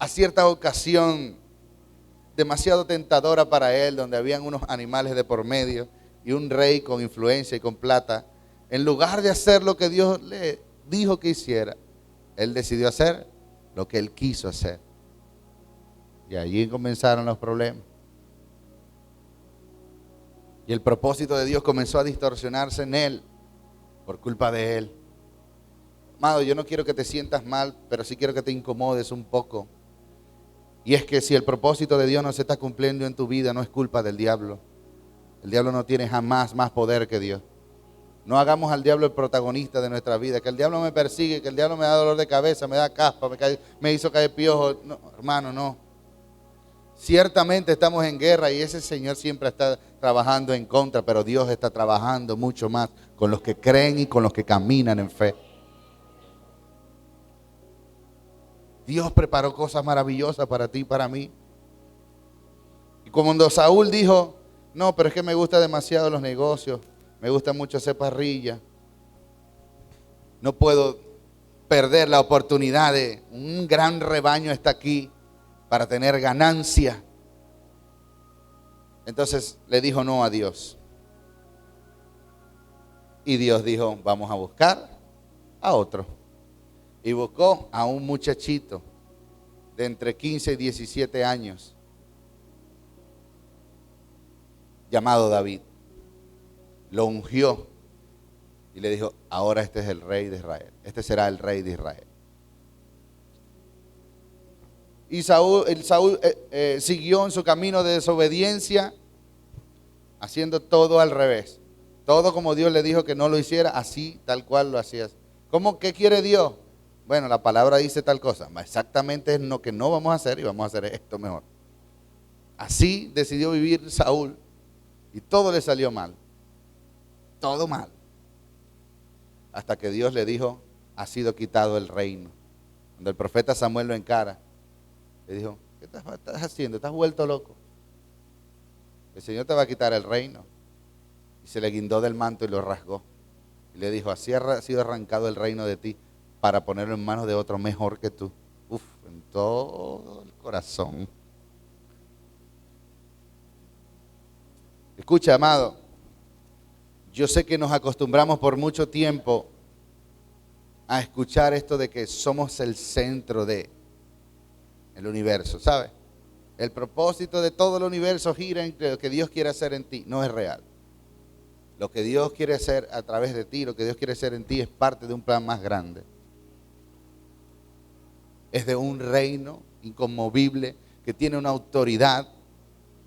cierta ocasión demasiado tentadora para él, donde habían unos animales de por medio y un rey con influencia y con plata, en lugar de hacer lo que Dios le dijo que hiciera, él decidió hacer lo que él quiso hacer. Y allí comenzaron los problemas. Y el propósito de Dios comenzó a distorsionarse en él por culpa de él. Amado, yo no quiero que te sientas mal, pero sí quiero que te incomodes un poco. Y es que si el propósito de Dios no se está cumpliendo en tu vida, no es culpa del diablo. El diablo no tiene jamás más poder que Dios. No hagamos al diablo el protagonista de nuestra vida. Que el diablo me persigue, que el diablo me da dolor de cabeza, me da caspa, me hizo caer piojo. No, hermano, no. Ciertamente estamos en guerra y ese Señor siempre está trabajando en contra, pero Dios está trabajando mucho más con los que creen y con los que caminan en fe. Dios preparó cosas maravillosas para ti y para mí. Y cuando Saúl dijo, no, pero es que me gustan demasiado los negocios, me gusta mucho hacer parrilla, no puedo perder la oportunidad de un gran rebaño está aquí para tener ganancia. Entonces le dijo no a Dios. Y Dios dijo, vamos a buscar a otro. Y buscó a un muchachito de entre 15 y 17 años, llamado David. Lo ungió y le dijo, ahora este es el rey de Israel. Este será el rey de Israel. Y Saúl siguió en su camino de desobediencia, haciendo todo al revés. Todo como Dios le dijo que no lo hiciera, así tal cual lo hacía. ¿Cómo? ¿Qué quiere Dios? Bueno, la palabra dice tal cosa. Exactamente es lo que no vamos a hacer y vamos a hacer esto mejor. Así decidió vivir Saúl y todo le salió mal. Todo mal. Hasta que Dios le dijo, ha sido quitado el reino. Cuando el profeta Samuel lo encara, le dijo, ¿qué estás haciendo? ¿Estás vuelto loco? El Señor te va a quitar el reino. Y se le guindó del manto y lo rasgó. Y le dijo, así ha sido arrancado el reino de ti para ponerlo en manos de otro mejor que tú. Uf, en todo el corazón. Escucha, amado, yo sé que nos acostumbramos por mucho tiempo a escuchar esto de que somos el centro de. El universo, ¿sabes? El propósito de todo el universo gira en lo que Dios quiere hacer en ti. No es real. Lo que Dios quiere hacer a través de ti, lo que Dios quiere hacer en ti es parte de un plan más grande. Es de un reino inconmovible que tiene una autoridad,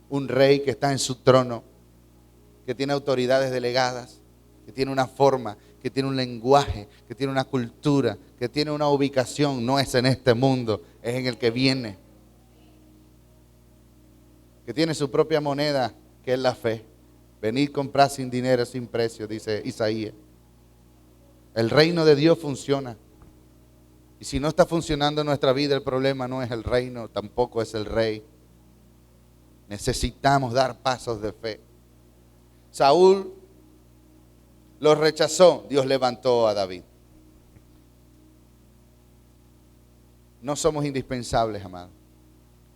un rey que está en su trono, que tiene autoridades delegadas, que tiene una forma, que tiene un lenguaje, que tiene una cultura, que tiene una ubicación. No es en este mundo, es en el que viene. Que tiene su propia moneda, que es la fe. Venid, comprad sin dinero, sin precio, dice Isaías. El reino de Dios funciona. Y si no está funcionando en nuestra vida, el problema no es el reino, tampoco es el rey. Necesitamos dar pasos de fe. Saúl los rechazó, Dios levantó a David. No somos indispensables, amados.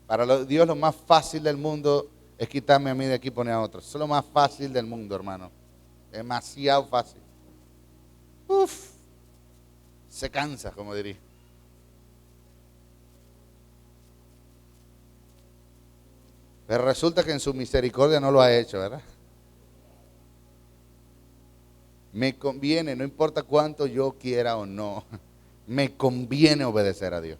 Para Dios lo más fácil del mundo es quitarme a mí de aquí y poner a otros. Eso es lo más fácil del mundo, hermano. Demasiado fácil. Uf, se cansa, como diría. Pero resulta que en su misericordia no lo ha hecho, ¿verdad? Me conviene, no importa cuánto yo quiera o no, me conviene obedecer a Dios.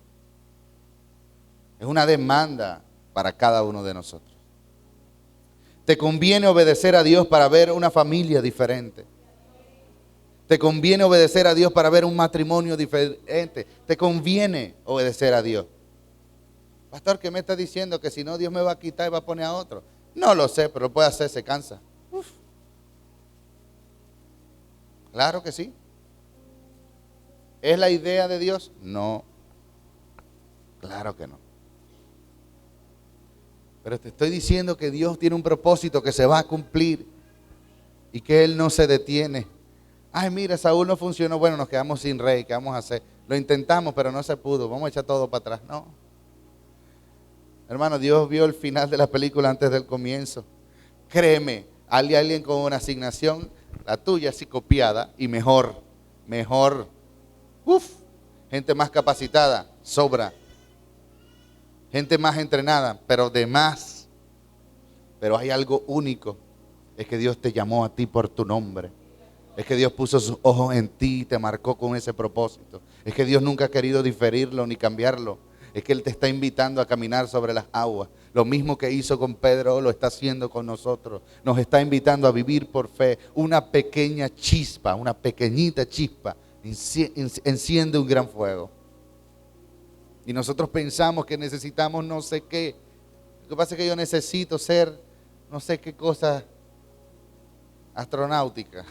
Es una demanda para cada uno de nosotros. Te conviene obedecer a Dios para ver una familia diferente. Te conviene obedecer a Dios para ver un matrimonio diferente. Te conviene obedecer a Dios. Pastor, ¿qué me está diciendo? Que si no, Dios me va a quitar y va a poner a otro. No lo sé, pero lo puede hacer, se cansa. Uf. Claro que sí. ¿Es la idea de Dios? No. Claro que no. Pero te estoy diciendo que Dios tiene un propósito que se va a cumplir y que Él no se detiene. Ay, mira, Saúl no funcionó. Bueno, nos quedamos sin rey. ¿Qué vamos a hacer? Lo intentamos, pero no se pudo. Vamos a echar todo para atrás. No. Hermano, Dios vio el final de la película antes del comienzo. Créeme, hay alguien con una asignación, la tuya así copiada y mejor. Uf, gente más capacitada, sobra. Gente más entrenada, pero de más. Pero hay algo único. Es que Dios te llamó a ti por tu nombre. Es que Dios puso sus ojos en ti y te marcó con ese propósito. Es que Dios nunca ha querido diferirlo ni cambiarlo. Es que Él te está invitando a caminar sobre las aguas. Lo mismo que hizo con Pedro, lo está haciendo con nosotros. Nos está invitando a vivir por fe. Una pequeña chispa, una pequeñita chispa, enciende un gran fuego. Y nosotros pensamos que necesitamos no sé qué. Lo que pasa es que yo necesito ser no sé qué cosa astronáutica.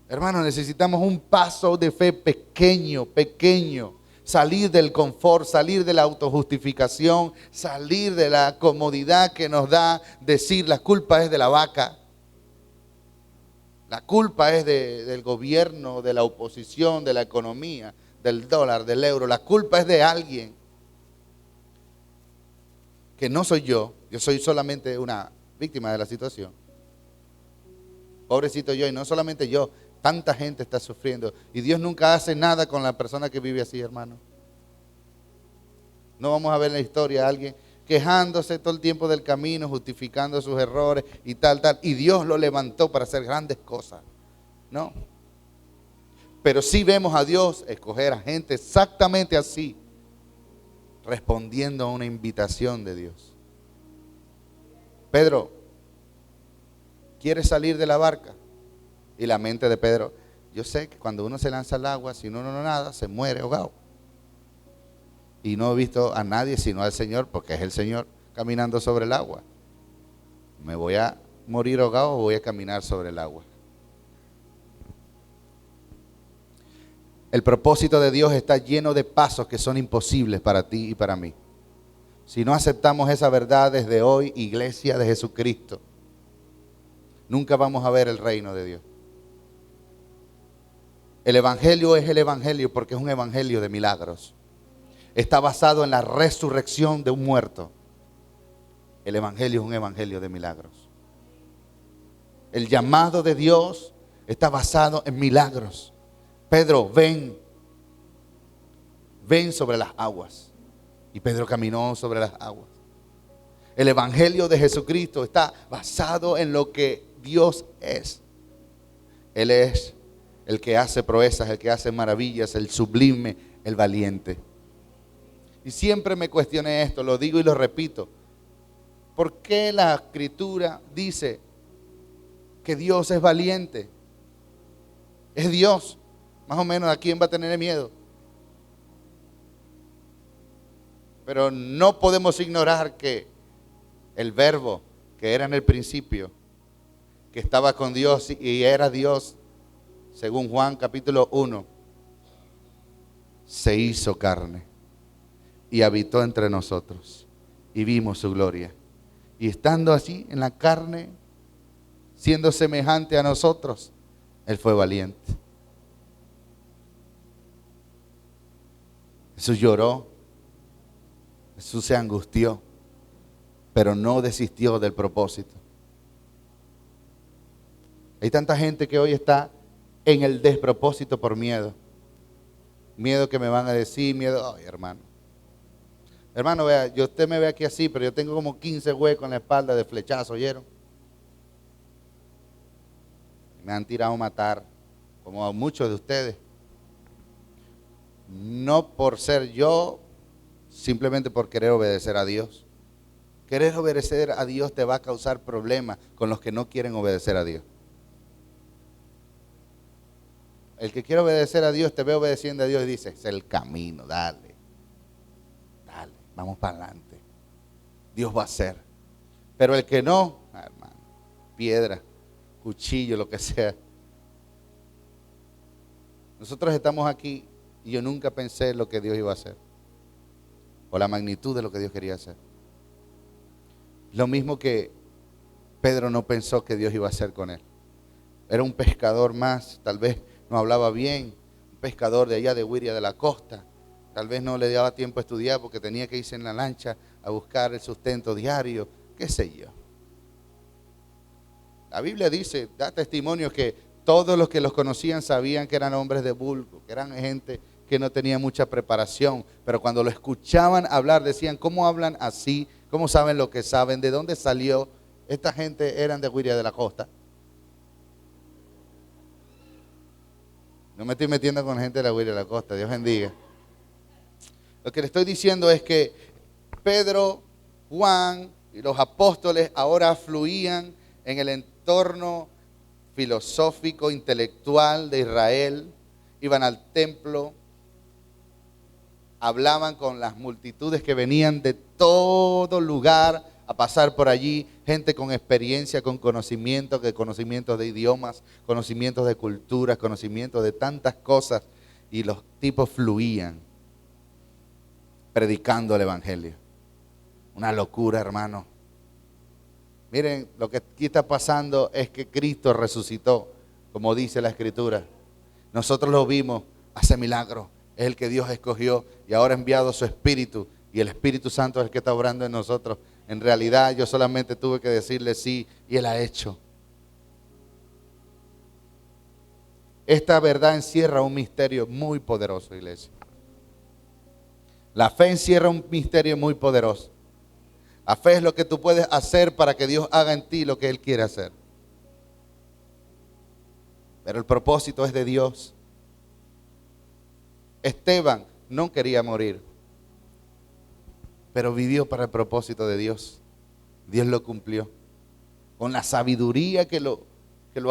Hermanos, necesitamos un paso de fe pequeño. Salir del confort, salir de la autojustificación, salir de la comodidad que nos da decir la culpa es de la vaca. La culpa es del gobierno, de la oposición, de la economía, del dólar, del euro. La culpa es de alguien que no soy yo. Yo soy solamente una víctima de la situación. Pobrecito yo, y no solamente yo, tanta gente está sufriendo. Y Dios nunca hace nada con la persona que vive así, hermano. No vamos a ver en la historia a alguien quejándose todo el tiempo del camino, justificando sus errores y tal. Y Dios lo levantó para hacer grandes cosas. No. Pero sí vemos a Dios escoger a gente exactamente así, respondiendo a una invitación de Dios. Pedro, ¿quieres salir de la barca? Y la mente de Pedro, yo sé que cuando uno se lanza al agua, si uno no nada, se muere ahogado. Y no he visto a nadie sino al Señor, porque es el Señor caminando sobre el agua. ¿Me voy a morir ahogado o voy a caminar sobre el agua? El propósito de Dios está lleno de pasos que son imposibles para ti y para mí. Si no aceptamos esa verdad desde hoy, iglesia de Jesucristo, nunca vamos a ver el reino de Dios. El evangelio es el evangelio porque es un evangelio de milagros. Está basado en la resurrección de un muerto. El evangelio es un evangelio de milagros. El llamado de Dios está basado en milagros. Pedro, ven sobre las aguas. Y Pedro caminó sobre las aguas. El evangelio de Jesucristo está basado en lo que Dios es. Él es el que hace proezas, el que hace maravillas, el sublime, el valiente. Y siempre me cuestioné esto, lo digo y lo repito. ¿Por qué la Escritura dice que Dios es valiente? Es Dios. Más o menos, ¿a quién va a tener miedo? Pero no podemos ignorar que el verbo que era en el principio, que estaba con Dios y era Dios, según Juan capítulo 1, se hizo carne y habitó entre nosotros y vimos su gloria. Y estando así en la carne, siendo semejante a nosotros, Él fue valiente. Jesús lloró, Jesús se angustió, pero no desistió del propósito. Hay tanta gente que hoy está en el despropósito por miedo. Miedo que me van a decir, miedo, ay hermano. Hermano, vea, usted me ve aquí así, pero yo tengo como 15 huecos en la espalda de flechazo, ¿oyeron? Me han tirado a matar, como a muchos de ustedes. No por ser yo, simplemente por querer obedecer a Dios. Querer obedecer a Dios te va a causar problemas con los que no quieren obedecer a Dios. El que quiere obedecer a Dios te ve obedeciendo a Dios y dice, es el camino, dale, vamos para adelante. Dios va a hacer. Pero el que no, hermano, piedra, cuchillo, lo que sea. Nosotros estamos aquí y yo nunca pensé lo que Dios iba a hacer, o la magnitud de lo que Dios quería hacer. Lo mismo que Pedro no pensó que Dios iba a hacer con él. Era un pescador más, tal vez no hablaba bien, un pescador de allá de Huiria de la costa. Tal vez no le daba tiempo a estudiar porque tenía que irse en la lancha a buscar el sustento diario, qué sé yo. La Biblia dice, da testimonio que todos los que los conocían sabían que eran hombres de vulgo, que eran gente que no tenía mucha preparación, pero cuando lo escuchaban hablar decían, ¿cómo hablan así? ¿Cómo saben lo que saben? ¿De dónde salió? Esta gente eran de Huiria de la costa. No me estoy metiendo con gente de la Huiria de la costa, Dios bendiga. Lo que le estoy diciendo es que Pedro, Juan y los apóstoles ahora fluían en el entorno filosófico, intelectual de Israel, iban al templo, hablaban con las multitudes que venían de todo lugar a pasar por allí, gente con experiencia, con conocimientos de idiomas, conocimientos de culturas, conocimientos de tantas cosas, y los tipos fluían predicando el evangelio. Una locura, hermano. Miren, lo que aquí está pasando es que Cristo resucitó, como dice la Escritura. Nosotros lo vimos, hace milagros. Es el que Dios escogió y ahora ha enviado su Espíritu. Y el Espíritu Santo es el que está obrando en nosotros. En realidad yo solamente tuve que decirle sí y Él ha hecho. Esta verdad encierra un misterio muy poderoso, iglesia. La fe encierra un misterio muy poderoso. La fe es lo que tú puedes hacer para que Dios haga en ti lo que Él quiere hacer. Pero el propósito es de Dios. Esteban no quería morir, pero vivió para el propósito de Dios. Dios lo cumplió. Con la sabiduría que lo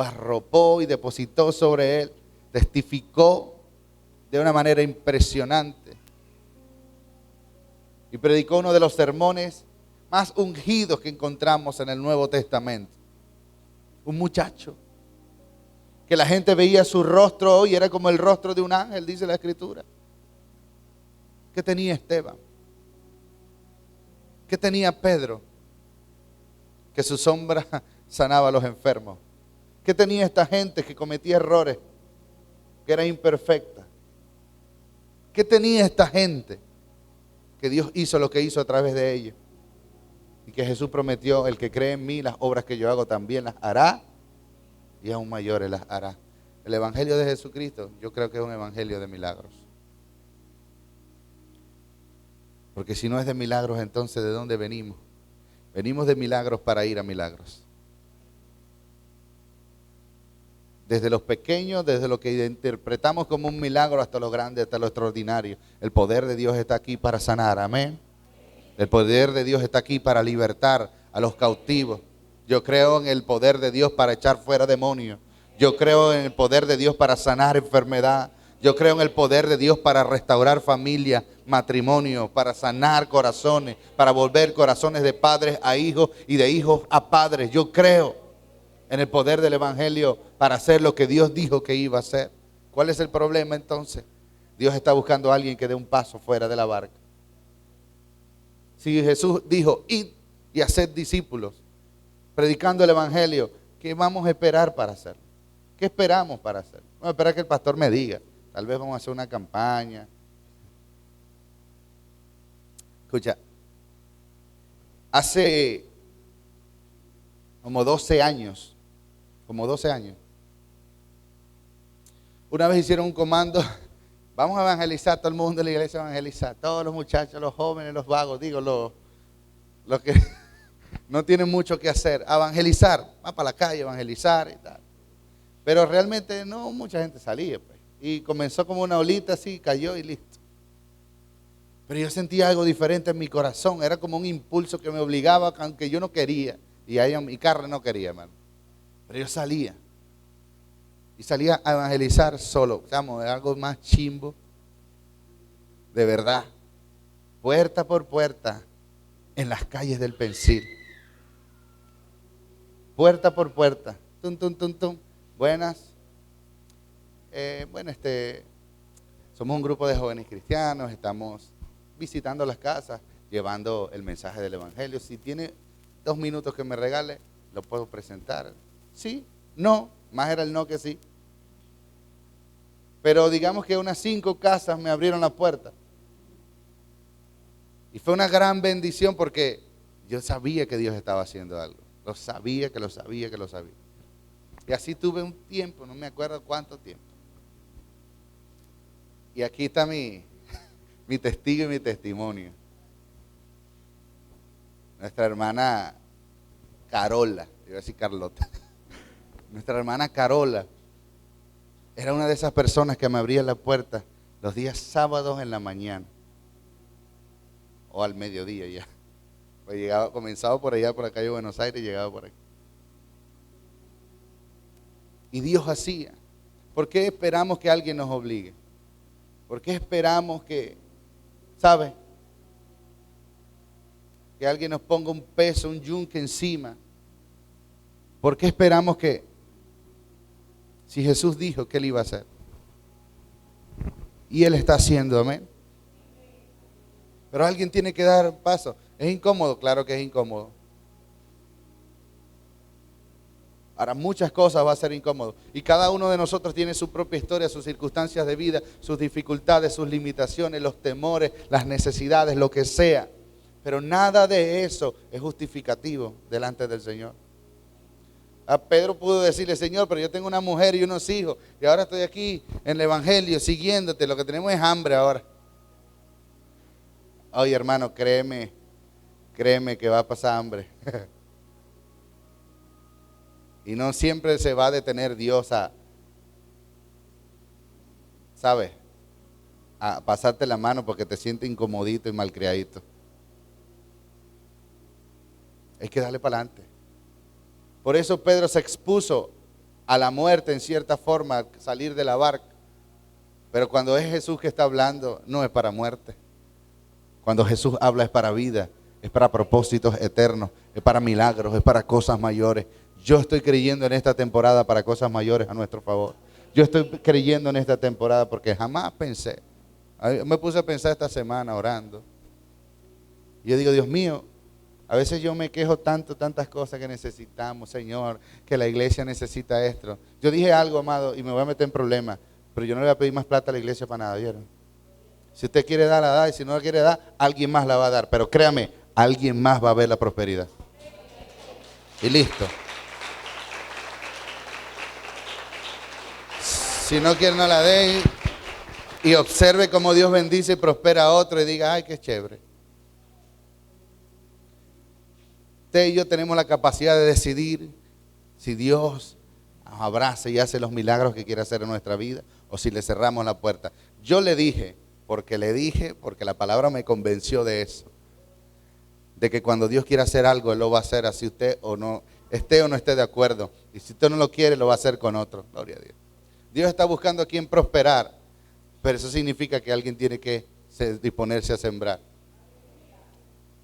arropó y depositó sobre él, testificó de una manera impresionante. Y predicó uno de los sermones más ungidos que encontramos en el Nuevo Testamento. Un muchacho que la gente veía su rostro y era como el rostro de un ángel, dice la Escritura. ¿Qué tenía Esteban? ¿Qué tenía Pedro? Que su sombra sanaba a los enfermos. ¿Qué tenía esta gente que cometía errores, que era imperfecta? ¿Qué tenía esta gente? Que Dios hizo lo que hizo a través de ellos. Y que Jesús prometió, el que cree en mí, las obras que yo hago también las hará y aún mayores las hará. El evangelio de Jesucristo, yo creo que es un evangelio de milagros. Porque si no es de milagros, entonces ¿de dónde venimos? Venimos de milagros para ir a milagros. Desde los pequeños, desde lo que interpretamos como un milagro hasta lo grande, hasta lo extraordinario. El poder de Dios está aquí para sanar, amén. El poder de Dios está aquí para libertar a los cautivos. Yo creo en el poder de Dios para echar fuera demonios. Yo creo en el poder de Dios para sanar enfermedad. Yo creo en el poder de Dios para restaurar familia, matrimonio, para sanar corazones, para volver corazones de padres a hijos y de hijos a padres. Yo creo en el poder del Evangelio para hacer lo que Dios dijo que iba a hacer. ¿Cuál es el problema entonces? Dios está buscando a alguien que dé un paso fuera de la barca. Si Jesús dijo, id y haced discípulos, predicando el Evangelio, ¿qué vamos a esperar para hacerlo? ¿Qué esperamos para hacerlo? Vamos a esperar que el pastor me diga. Tal vez vamos a hacer una campaña. Escucha, hace como 12 años, una vez hicieron un comando, vamos a evangelizar a todo el mundo de la iglesia, evangelizar, todos los muchachos, los jóvenes, los vagos, digo, los que no tienen mucho que hacer, evangelizar, va para la calle, evangelizar y tal. Pero realmente no mucha gente salía, pues. Y comenzó como una olita así, cayó y listo. Pero yo sentía algo diferente en mi corazón, era como un impulso que me obligaba, aunque yo no quería, y mi carne no quería, hermano. Pero yo salía. Y salía a evangelizar solo, digamos, algo más chimbo, de verdad, puerta por puerta, en las calles del Pensil. Puerta por puerta, tum, tum, tum, tum. Buenas. Somos un grupo de jóvenes cristianos, estamos visitando las casas, llevando el mensaje del Evangelio. Si tiene 2 minutos que me regale, lo puedo presentar. Sí, no, más era el no que sí. Pero digamos que unas 5 casas me abrieron la puerta. Y fue una gran bendición porque yo sabía que Dios estaba haciendo algo. Lo sabía. Y así tuve un tiempo, no me acuerdo cuánto tiempo. Y aquí está mi testigo y mi testimonio. Nuestra hermana Carola, iba a decir Carlota. Nuestra hermana Carola era una de esas personas que me abría la puerta los días sábados en la mañana. O al mediodía ya. Pues comenzaba por allá, por acá de Buenos Aires, y llegaba por aquí. Y Dios hacía. ¿Por qué esperamos que alguien nos obligue? ¿Por qué esperamos que, sabe, que alguien nos ponga un peso, un yunque encima? ¿Por qué esperamos que, si Jesús dijo que Él iba a hacer? Y Él está haciendo, amén. Pero alguien tiene que dar paso. ¿Es incómodo? Claro que es incómodo. Ahora, muchas cosas va a ser incómodo. Y cada uno de nosotros tiene su propia historia, sus circunstancias de vida, sus dificultades, sus limitaciones, los temores, las necesidades, lo que sea. Pero nada de eso es justificativo delante del Señor. A Pedro pudo decirle, Señor, pero yo tengo una mujer y unos hijos, y ahora estoy aquí en el Evangelio siguiéndote, lo que tenemos es hambre ahora. Oye, hermano, créeme que va a pasar hambre. Y no siempre se va a detener Dios a, ¿sabes? A pasarte la mano porque te sientes incomodito y malcriadito. Hay que darle para adelante. Por eso Pedro se expuso a la muerte en cierta forma, al salir de la barca. Pero cuando es Jesús que está hablando, no es para muerte. Cuando Jesús habla es para vida, es para propósitos eternos, es para milagros, es para cosas mayores. Yo estoy creyendo en esta temporada para cosas mayores a nuestro favor. Yo estoy creyendo en esta temporada porque jamás pensé. Me puse a pensar esta semana orando. Y yo digo, Dios mío, a veces yo me quejo tantas cosas que necesitamos, Señor, que la iglesia necesita esto. Yo dije algo, amado, y me voy a meter en problemas, pero yo no le voy a pedir más plata a la iglesia para nada, ¿vieron? Si usted quiere dar, la da, y si no la quiere dar, alguien más la va a dar. Pero créame, alguien más va a ver la prosperidad. Y listo. Si no quiere, no la dé y observe cómo Dios bendice y prospera a otro y diga, ay, qué chévere. Usted y yo tenemos la capacidad de decidir si Dios nos abraza y hace los milagros que quiere hacer en nuestra vida o si le cerramos la puerta. Yo le dije, porque la palabra me convenció de eso, de que cuando Dios quiere hacer algo, Él lo va a hacer así usted o no esté de acuerdo. Y si usted no lo quiere, lo va a hacer con otro. Gloria a Dios. Dios está buscando a quien prosperar, pero eso significa que alguien tiene que disponerse a sembrar.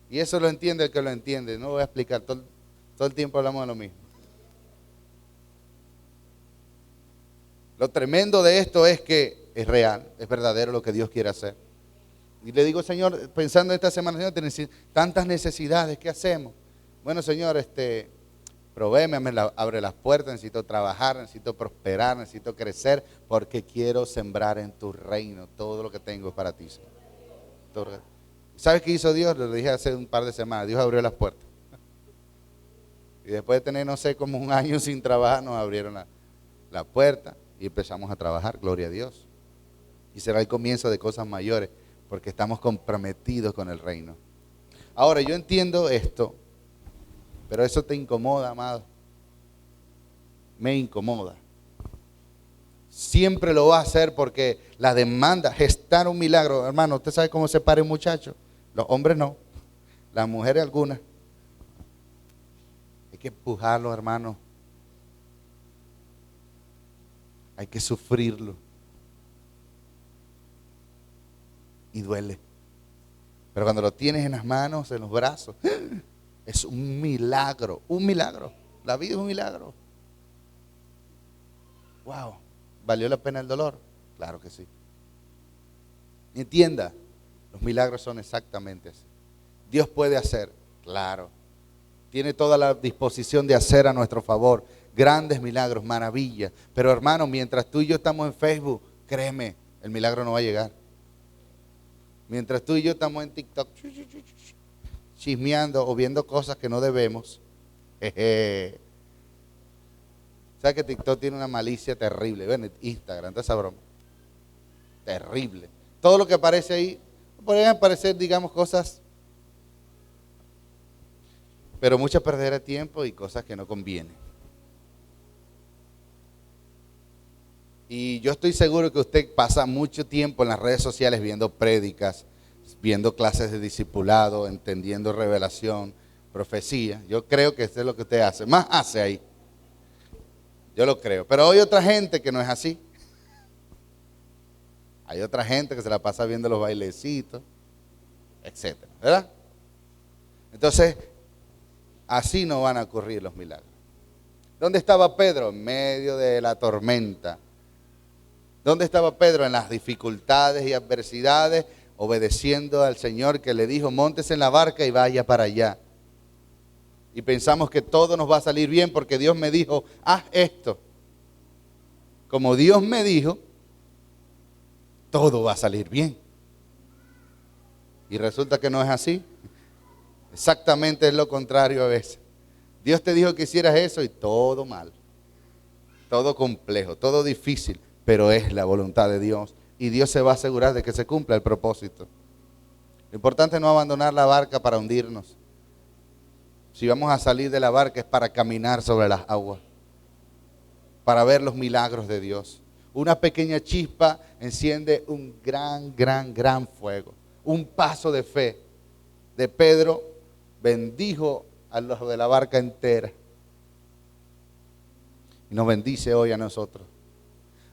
Y eso lo entiende el que lo entiende. No voy a explicar, todo el tiempo hablamos de lo mismo. Lo tremendo de esto es que es real, es verdadero lo que Dios quiere hacer. Y le digo, Señor, pensando en esta semana, Señor, tienes tantas necesidades, ¿qué hacemos? Bueno, Señor, provéeme, abre las puertas, necesito trabajar, necesito prosperar, necesito crecer, porque quiero sembrar en tu reino. Todo lo que tengo es para ti, Señor. ¿Sabes qué hizo Dios? Lo dije hace un par de semanas. Dios abrió las puertas. Y después de tener, no sé, como un año sin trabajar, nos abrieron la puerta y empezamos a trabajar, gloria a Dios. Y será el comienzo de cosas mayores, porque estamos comprometidos con el reino. Ahora, yo entiendo esto, pero eso te incomoda, amado. Me incomoda. Siempre lo va a hacer porque la demanda, gestar un milagro. Hermano, ¿usted sabe cómo se para un muchacho? Los hombres no, las mujeres algunas. Hay que empujarlo, hermano. Hay que sufrirlo. Y duele. Pero cuando lo tienes en las manos, en los brazos, es un milagro, un milagro. La vida es un milagro. Wow, ¿valió la pena el dolor? Claro que sí. Entienda, los milagros son exactamente así. Dios puede hacer, claro. Tiene toda la disposición de hacer a nuestro favor grandes milagros, maravillas. Pero hermano, mientras tú y yo estamos en Facebook, créeme, el milagro no va a llegar. Mientras tú y yo estamos en TikTok chismeando o viendo cosas que no debemos. ¿Sabes que TikTok tiene una malicia terrible? Ven, Instagram, toda esa broma. Terrible. Todo lo que aparece ahí, podrían aparecer, digamos, cosas, pero mucho perder el tiempo y cosas que no convienen. Y yo estoy seguro que usted pasa mucho tiempo en las redes sociales viendo prédicas, viendo clases de discipulado, entendiendo revelación, profecía. Yo creo que eso es lo que usted hace, más hace ahí. Yo lo creo. Pero hay otra gente que no es así. Hay otra gente que se la pasa viendo los bailecitos, etcétera, ¿verdad? Entonces, así no van a ocurrir los milagros. ¿Dónde estaba Pedro? En medio de la tormenta. ¿Dónde estaba Pedro? En las dificultades y adversidades, obedeciendo al Señor que le dijo, móntese en la barca y vaya para allá. Y pensamos que todo nos va a salir bien porque Dios me dijo, haz esto. Como Dios me dijo, todo va a salir bien. Y resulta que no es así. Exactamente es lo contrario a veces. Dios te dijo que hicieras eso y todo mal. Todo complejo, todo difícil, pero es la voluntad de Dios. Y Dios se va a asegurar de que se cumpla el propósito. Lo importante es no abandonar la barca para hundirnos. Si vamos a salir de la barca es para caminar sobre las aguas, para ver los milagros de Dios. Una pequeña chispa enciende un gran fuego. Un paso de fe de Pedro bendijo a los de la barca entera. Y nos bendice hoy a nosotros.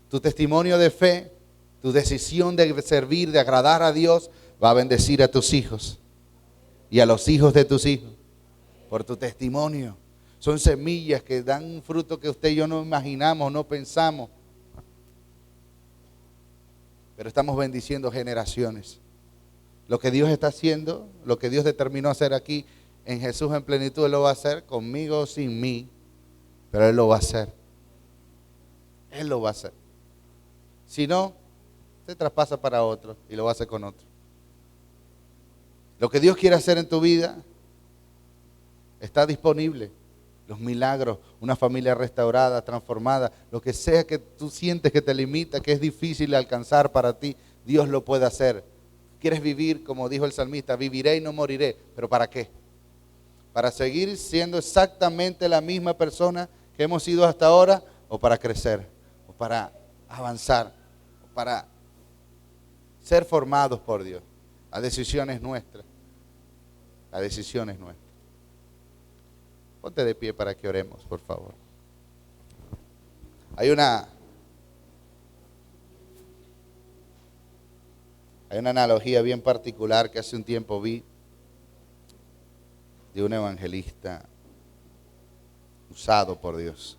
Tu testimonio de fe, tu decisión de servir, de agradar a Dios, va a bendecir a tus hijos y a los hijos de tus hijos. Por tu testimonio. Son semillas que dan un fruto que usted y yo no imaginamos, no pensamos. Pero estamos bendiciendo generaciones. Lo que Dios está haciendo, lo que Dios determinó hacer aquí en Jesús en plenitud, Él lo va a hacer conmigo o sin mí. Pero Él lo va a hacer. Él lo va a hacer. Si no, se traspasa para otro y lo va a hacer con otro. Lo que Dios quiere hacer en tu vida está disponible. Los milagros, una familia restaurada, transformada, lo que sea que tú sientes que te limita, que es difícil de alcanzar para ti, Dios lo puede hacer. ¿Quieres vivir, como dijo el salmista, viviré y no moriré? ¿Pero para qué? ¿Para seguir siendo exactamente la misma persona que hemos sido hasta ahora? ¿O para crecer? ¿O para avanzar? ¿O para ser formados por Dios? La decisión es nuestra. La decisión es nuestra. Ponte de pie para que oremos, por favor. Hay una analogía bien particular que hace un tiempo vi de un evangelista usado por Dios.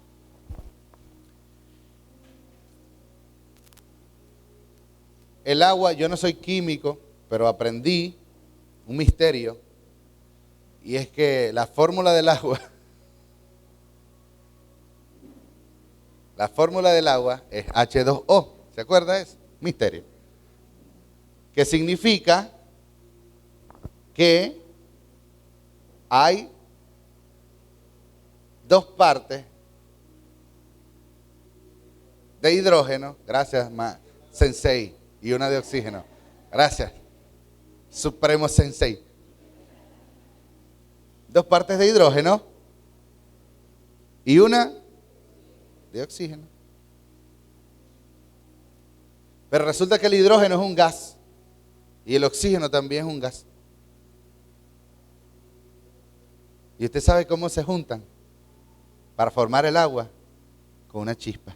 El agua, yo no soy químico, pero aprendí un misterio, y es que la fórmula del agua, la fórmula del agua es H2O. ¿Se acuerda de eso? Misterio. Que significa que hay dos partes de hidrógeno, gracias Sensei, y una de oxígeno. Gracias, Supremo Sensei. Dos partes de hidrógeno y una de oxígeno. Pero resulta que el hidrógeno es un gas y el oxígeno también es un gas. ¿Y usted sabe cómo se juntan para formar el agua? Con una chispa.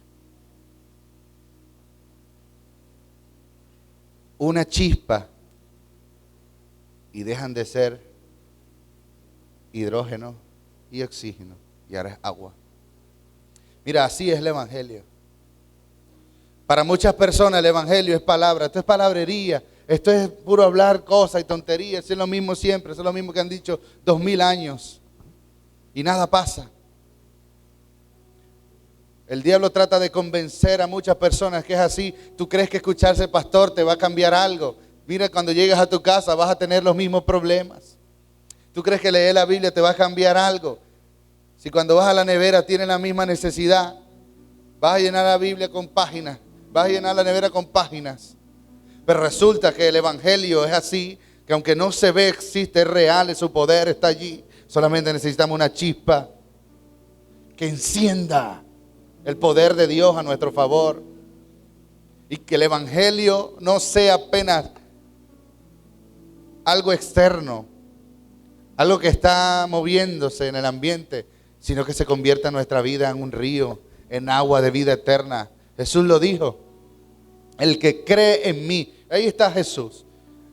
Una chispa y dejan de ser hidrógeno y oxígeno y ahora es agua. Mira, así es el evangelio. Para muchas personas el evangelio es palabra, esto es palabrería, esto es puro hablar cosas y tonterías, es lo mismo siempre, es lo mismo que han dicho 2000 años y nada pasa. El diablo trata de convencer a muchas personas que es así. Tú crees que escucharse pastor te va a cambiar algo. Mira, cuando llegues a tu casa vas a tener los mismos problemas. Tú crees que leer la Biblia te va a cambiar algo. Si cuando vas a la nevera tienes la misma necesidad, vas a llenar la Biblia con páginas, vas a llenar la nevera con páginas. Pero resulta que el evangelio es así, que aunque no se ve, existe, es real, su poder está allí. Solamente necesitamos una chispa que encienda el poder de Dios a nuestro favor. Y que el evangelio no sea apenas algo externo, algo que está moviéndose en el ambiente, sino que se convierta nuestra vida en un río, en agua de vida eterna. Jesús lo dijo, el que cree en mí, ahí está Jesús,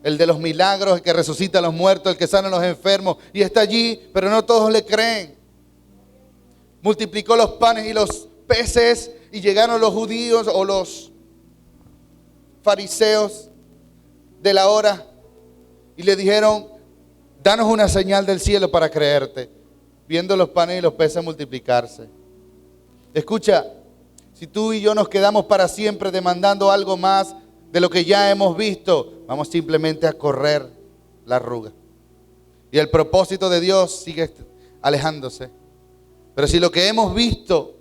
el de los milagros, el que resucita a los muertos, el que sana a los enfermos, y está allí, pero no todos le creen. Multiplicó los panes y los peces y llegaron los judíos o los fariseos de la hora y le dijeron, danos una señal del cielo para creerte, viendo los panes y los peces multiplicarse. Escucha, si tú y yo nos quedamos para siempre demandando algo más de lo que ya hemos visto, vamos simplemente a correr la arruga. Y el propósito de Dios sigue alejándose. Pero si lo que hemos visto,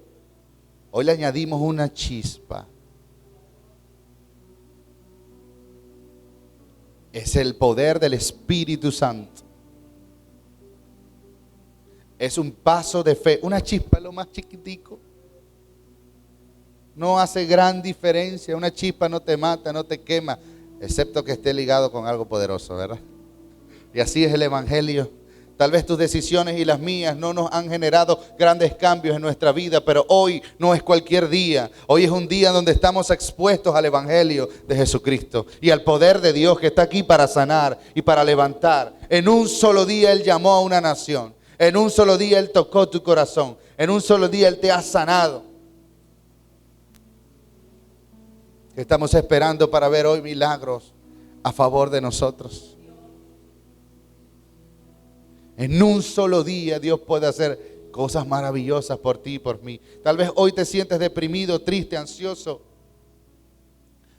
hoy le añadimos una chispa, es el poder del Espíritu Santo. Es un paso de fe. Una chispa es lo más chiquitico. No hace gran diferencia. Una chispa no te mata, no te quema, excepto que esté ligado con algo poderoso, ¿verdad? Y así es el evangelio. Tal vez tus decisiones y las mías no nos han generado grandes cambios en nuestra vida, pero hoy no es cualquier día. Hoy es un día donde estamos expuestos al evangelio de Jesucristo y al poder de Dios que está aquí para sanar y para levantar. En un solo día Él llamó a una nación. En un solo día Él tocó tu corazón. En un solo día Él te ha sanado. Estamos esperando para ver hoy milagros a favor de nosotros. En un solo día Dios puede hacer cosas maravillosas por ti y por mí. Tal vez hoy te sientes deprimido, triste, ansioso,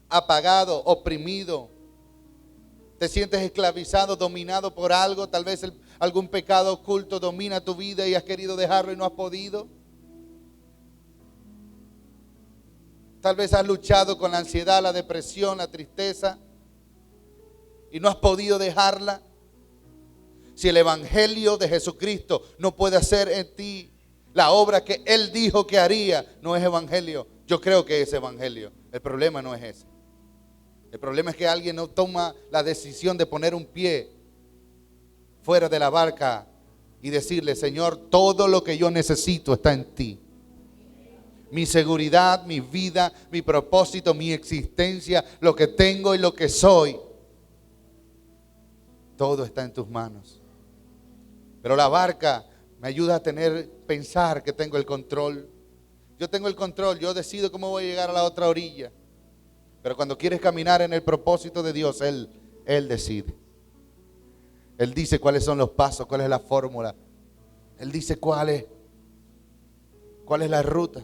apagado, oprimido. Te sientes esclavizado, dominado por algo. Tal vez algún pecado oculto domina tu vida y has querido dejarlo y no has podido. Tal vez has luchado con la ansiedad, la depresión, la tristeza y no has podido dejarla. Si el evangelio de Jesucristo no puede hacer en ti la obra que Él dijo que haría, no es evangelio. Yo creo que es evangelio. El problema no es ese. El problema es que alguien no toma la decisión de poner un pie fuera de la barca y decirle: Señor, todo lo que yo necesito está en ti. Mi seguridad, mi vida, mi propósito, mi existencia, lo que tengo y lo que soy, todo está en tus manos. Pero la barca me ayuda a pensar que tengo el control. Yo tengo el control, yo decido cómo voy a llegar a la otra orilla. Pero cuando quieres caminar en el propósito de Dios, Él decide. Él dice cuáles son los pasos, cuál es la fórmula. Él dice cuál es la ruta.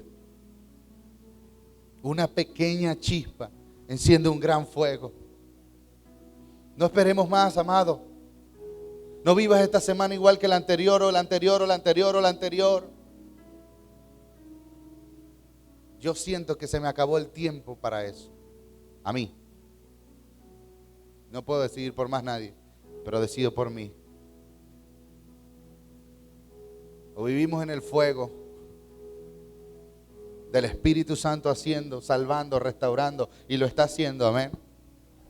Una pequeña chispa enciende un gran fuego. No esperemos más, amado. No vivas esta semana igual que la anterior, o la anterior, o la anterior, o la anterior. Yo siento que se me acabó el tiempo para eso. A mí. No puedo decidir por más nadie, pero decido por mí. O vivimos en el fuego del Espíritu Santo haciendo, salvando, restaurando, y lo está haciendo, amén.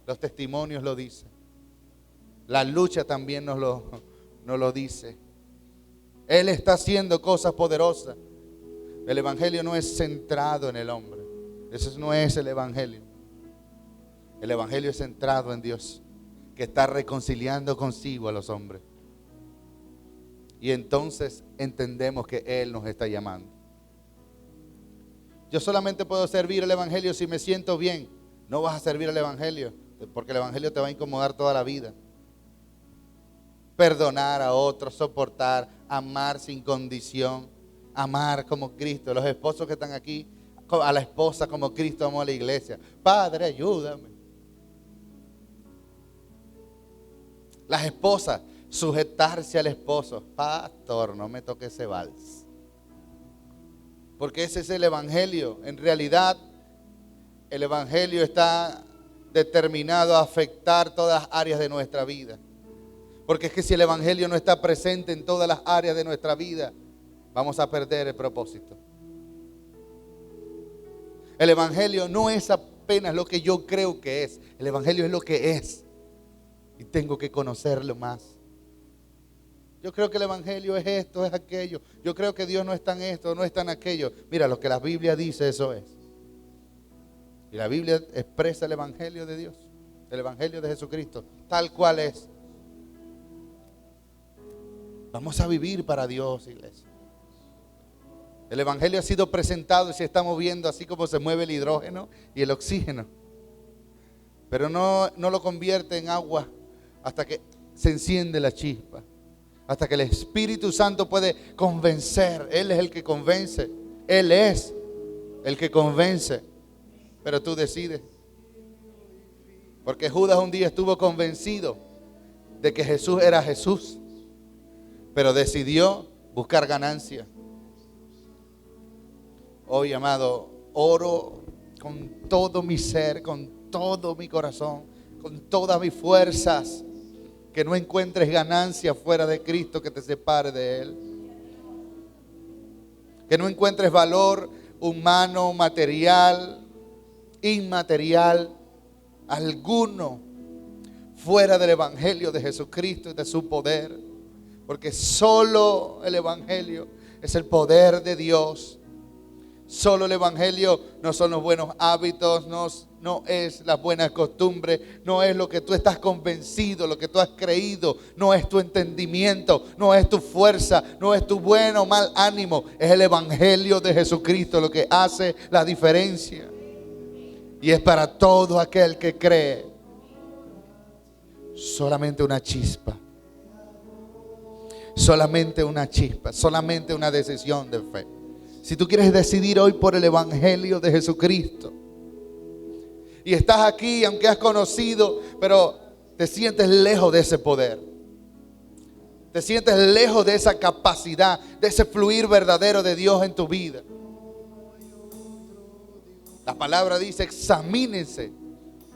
Los testimonios lo dicen. La lucha también nos lo dice. Él está haciendo cosas poderosas. El evangelio no es centrado en el hombre. Eso no es el evangelio. El evangelio es centrado en Dios, que está reconciliando consigo a los hombres. Y entonces entendemos que Él nos está llamando. Yo solamente puedo servir el evangelio si me siento bien. No vas a servir el evangelio, porque el evangelio te va a incomodar toda la vida. Perdonar a otros, soportar, amar sin condición, amar como Cristo. Los esposos que están aquí, a la esposa como Cristo amó a la iglesia. Padre, ayúdame. Las esposas, sujetarse al esposo. Pastor, no me toque ese vals. Porque ese es el evangelio. En realidad, el evangelio está determinado a afectar todas las áreas de nuestra vida. Porque es que si el evangelio no está presente en todas las áreas de nuestra vida, vamos a perder el propósito. El evangelio no es apenas lo que yo creo que es. El evangelio es lo que es. Y tengo que conocerlo más. Yo creo que el evangelio es esto, es aquello. Yo creo que Dios no está en esto, no está en aquello. Mira, lo que la Biblia dice, eso es. Y la Biblia expresa el evangelio de Dios, el evangelio de Jesucristo, tal cual es. Vamos a vivir para Dios, iglesia. El evangelio ha sido presentado y se está moviendo así como se mueve el hidrógeno y el oxígeno. Pero no lo convierte en agua hasta que se enciende la chispa. Hasta que el Espíritu Santo puede convencer. Él es el que convence. Él es el que convence. Pero tú decides. Porque Judas un día estuvo convencido de que Jesús era Jesús, pero decidió buscar ganancia. Hoy, amado, oro con todo mi ser, con todo mi corazón, con todas mis fuerzas, que no encuentres ganancia fuera de Cristo que te separe de Él. Que no encuentres valor humano, material, inmaterial, alguno fuera del evangelio de Jesucristo y de su poder. Porque solo el evangelio es el poder de Dios. Solo el evangelio no son los buenos hábitos, no es las buenas costumbres, no es lo que tú estás convencido, lo que tú has creído, no es tu entendimiento, no es tu fuerza, no es tu buen o mal ánimo. Es el evangelio de Jesucristo lo que hace la diferencia. Y es para todo aquel que cree. Solamente una chispa. Solamente una chispa, solamente una decisión de fe. Si tú quieres decidir hoy por el evangelio de Jesucristo y estás aquí, aunque has conocido, pero te sientes lejos de ese poder, te sientes lejos de esa capacidad, de ese fluir verdadero de Dios en tu vida. La palabra dice: examínense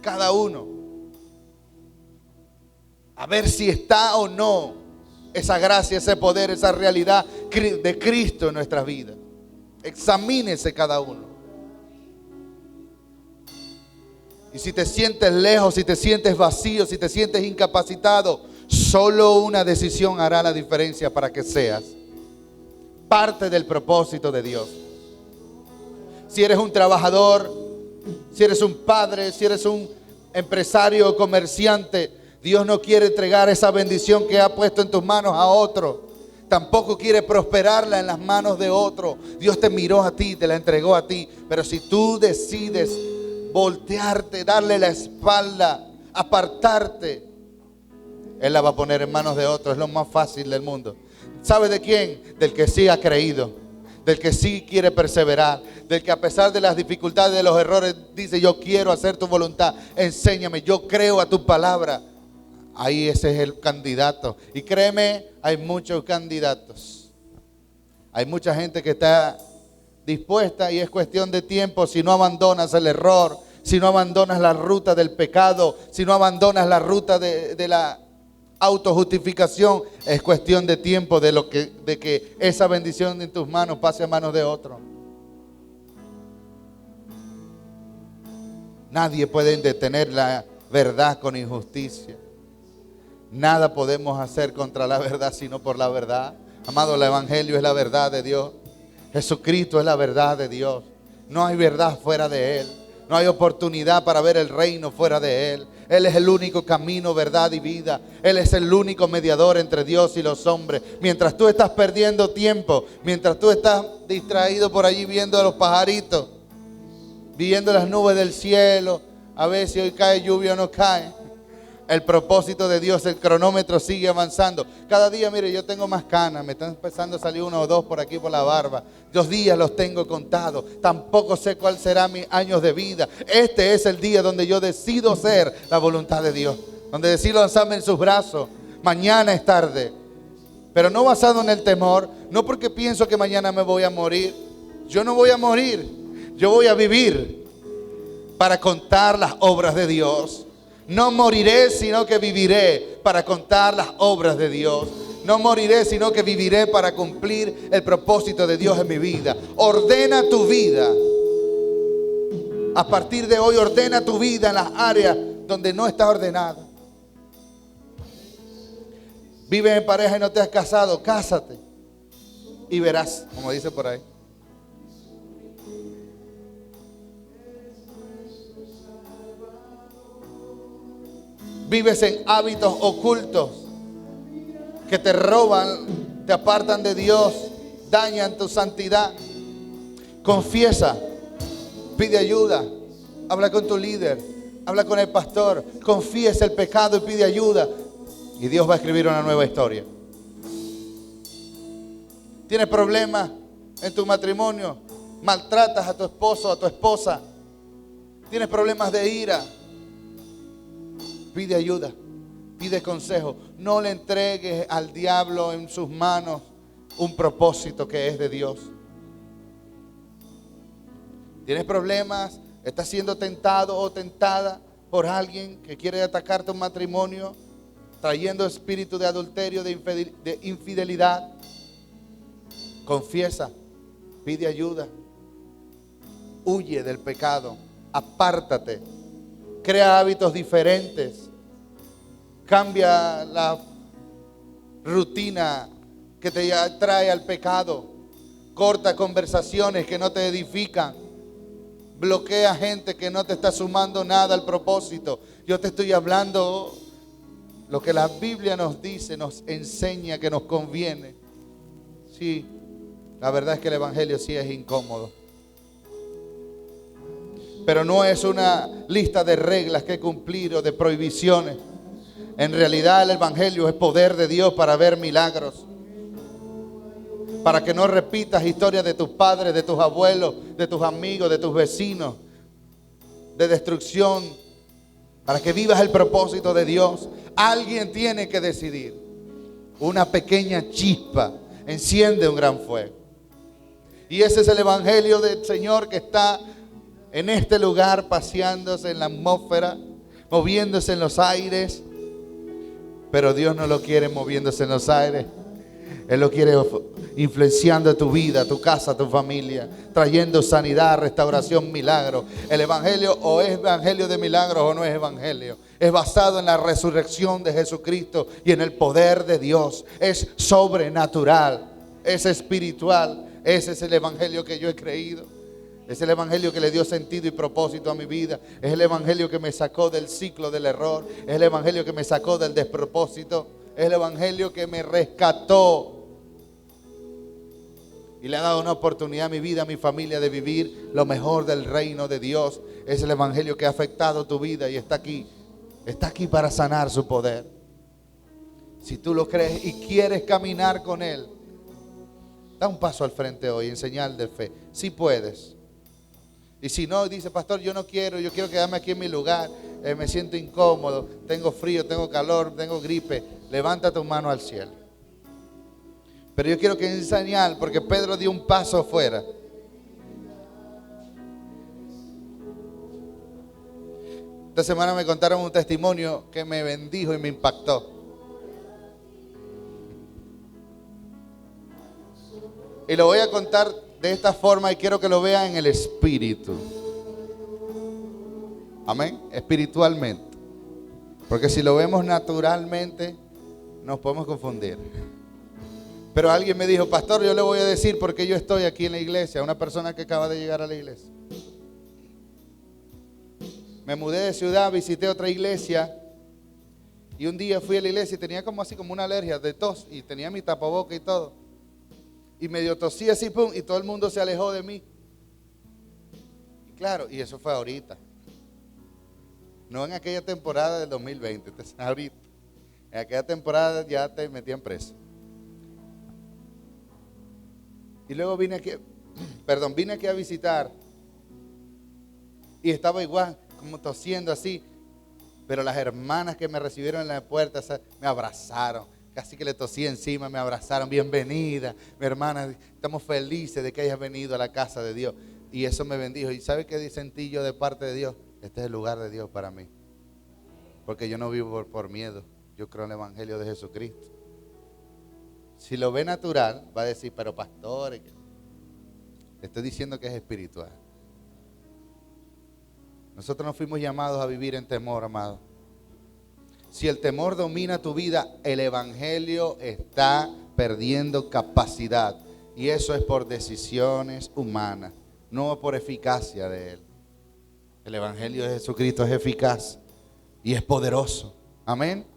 cada uno a ver si está o no esa gracia, ese poder, esa realidad de Cristo en nuestras vidas. Examínese cada uno. Y si te sientes lejos, si te sientes vacío, si te sientes incapacitado, solo una decisión hará la diferencia para que seas parte del propósito de Dios. Si eres un trabajador, si eres un padre, si eres un empresario o comerciante, Dios no quiere entregar esa bendición que ha puesto en tus manos a otro. Tampoco quiere prosperarla en las manos de otro. Dios te miró a ti, te la entregó a ti. Pero si tú decides voltearte, darle la espalda, apartarte, Él la va a poner en manos de otro. Es lo más fácil del mundo. ¿Sabe de quién? Del que sí ha creído, del que sí quiere perseverar, del que a pesar de las dificultades, de los errores, dice: yo quiero hacer tu voluntad, enséñame, yo creo a tu palabra. Ahí ese es el candidato. Y créeme, hay muchos candidatos. Hay mucha gente que está dispuesta, y es cuestión de tiempo. Si no abandonas el error, si no abandonas la ruta del pecado, si no abandonas la ruta de la autojustificación, es cuestión de tiempo de que esa bendición en tus manos pase a manos de otro. Nadie puede detener la verdad con injusticia. Nada podemos hacer contra la verdad sino por la verdad. Amado, el evangelio es la verdad de Dios. Jesucristo es la verdad de Dios. No hay verdad fuera de Él. No hay oportunidad para ver el reino fuera de Él. Él es el único camino, verdad y vida. Él es el único mediador entre Dios y los hombres. Mientras tú estás perdiendo tiempo, mientras tú estás distraído por allí viendo a los pajaritos, viendo las nubes del cielo, a ver si hoy cae lluvia o no cae, el propósito de Dios, el cronómetro sigue avanzando. Cada día, mire, yo tengo más canas, me están empezando a salir 1 o 2 por aquí por la barba. Los días los tengo contados. Tampoco sé cuál será mis años de vida. Este es el día donde yo decido hacer la voluntad de Dios, donde decido lanzarme en sus brazos. Mañana es tarde, pero no basado en el temor, no porque pienso que mañana me voy a morir. Yo no voy a morir, yo voy a vivir para contar las obras de Dios. No moriré, sino que viviré para contar las obras de Dios. No moriré, sino que viviré para cumplir el propósito de Dios en mi vida. Ordena tu vida. A partir de hoy, ordena tu vida en las áreas donde no está ordenada. Vives en pareja y no te has casado, cásate y verás, como dice por ahí. Vives en hábitos ocultos que te roban, te apartan de Dios, dañan tu santidad. Confiesa, pide ayuda, habla con tu líder, habla con el pastor, confiesa el pecado y pide ayuda. Y Dios va a escribir una nueva historia. ¿Tienes problemas en tu matrimonio? ¿Maltratas a tu esposo o a tu esposa? ¿Tienes problemas de ira? Pide ayuda, pide consejo. No le entregues al diablo en sus manos un propósito que es de Dios. ¿Tienes problemas? ¿Estás siendo tentado o tentada por alguien que quiere atacar tu matrimonio, trayendo espíritu de adulterio, de infidelidad? Confiesa, pide ayuda, huye del pecado, apártate. Crea hábitos diferentes. Cambia la rutina que te atrae al pecado. Corta conversaciones que no te edifican. Bloquea gente que no te está sumando nada al propósito. Yo te estoy hablando lo que la Biblia nos dice, nos enseña que nos conviene. Sí, la verdad es que el evangelio sí es incómodo. Pero no es una lista de reglas que cumplir o de prohibiciones. En realidad el evangelio es poder de Dios para ver milagros. Para que no repitas historias de tus padres, de tus abuelos, de tus amigos, de tus vecinos, de destrucción. Para que vivas el propósito de Dios. Alguien tiene que decidir. Una pequeña chispa enciende un gran fuego. Y ese es el evangelio del Señor que está en este lugar, paseándose en la atmósfera, moviéndose en los aires. Pero Dios no lo quiere moviéndose en los aires. Él lo quiere influenciando tu vida, tu casa, tu familia, trayendo sanidad, restauración, milagro. El evangelio o es evangelio de milagros o no es evangelio. Es basado en la resurrección de Jesucristo y en el poder de Dios. Es sobrenatural, es espiritual. Ese es el evangelio que yo he creído. Es el evangelio que le dio sentido y propósito a mi vida. Es el evangelio que me sacó del ciclo del error. Es el evangelio que me sacó del despropósito. Es el evangelio que me rescató y le ha dado una oportunidad a mi vida, a mi familia, de vivir lo mejor del reino de Dios. Es el evangelio que ha afectado tu vida y está aquí. Está aquí para sanar su poder. Si tú lo crees y quieres caminar con Él, da un paso al frente hoy en señal de fe. Si puedes. Y si no, dice, pastor, yo no quiero, yo quiero quedarme aquí en mi lugar, me siento incómodo, tengo frío, tengo calor, tengo gripe. Levanta tu mano al cielo. Pero yo quiero que en señal, porque Pedro dio un paso afuera. Esta semana me contaron un testimonio que me bendijo y me impactó. Y lo voy a contar de esta forma y quiero que lo vean en el espíritu. Amén. Espiritualmente. Porque si lo vemos naturalmente, nos podemos confundir. Pero alguien me dijo, pastor, yo le voy a decir por qué yo estoy aquí en la iglesia. Una persona que acaba de llegar a la iglesia. Me mudé de ciudad, visité otra iglesia. Y un día fui a la iglesia y tenía como así como una alergia de tos. Y tenía mi tapaboca y todo. Y medio tosí así, pum, y todo el mundo se alejó de mí. Y claro, y eso fue ahorita. No en aquella temporada del 2020, ahorita. En aquella temporada ya te metían preso. Y luego vine aquí a visitar. Y estaba igual, como tosiendo así. Pero las hermanas que me recibieron en la puerta me abrazaron. Casi que le tosí encima, me abrazaron. Bienvenida, mi hermana. Estamos felices de que hayas venido a la casa de Dios. Y eso me bendijo. ¿Y sabe qué sentí yo de parte de Dios? Este es el lugar de Dios para mí. Porque yo no vivo por miedo. Yo creo en el evangelio de Jesucristo. Si lo ve natural, va a decir, pero pastor, le estoy diciendo que es espiritual. Nosotros no fuimos llamados a vivir en temor, amado. Si el temor domina tu vida, el evangelio está perdiendo capacidad. Y eso es por decisiones humanas, no por eficacia de Él. El evangelio de Jesucristo es eficaz y es poderoso. Amén.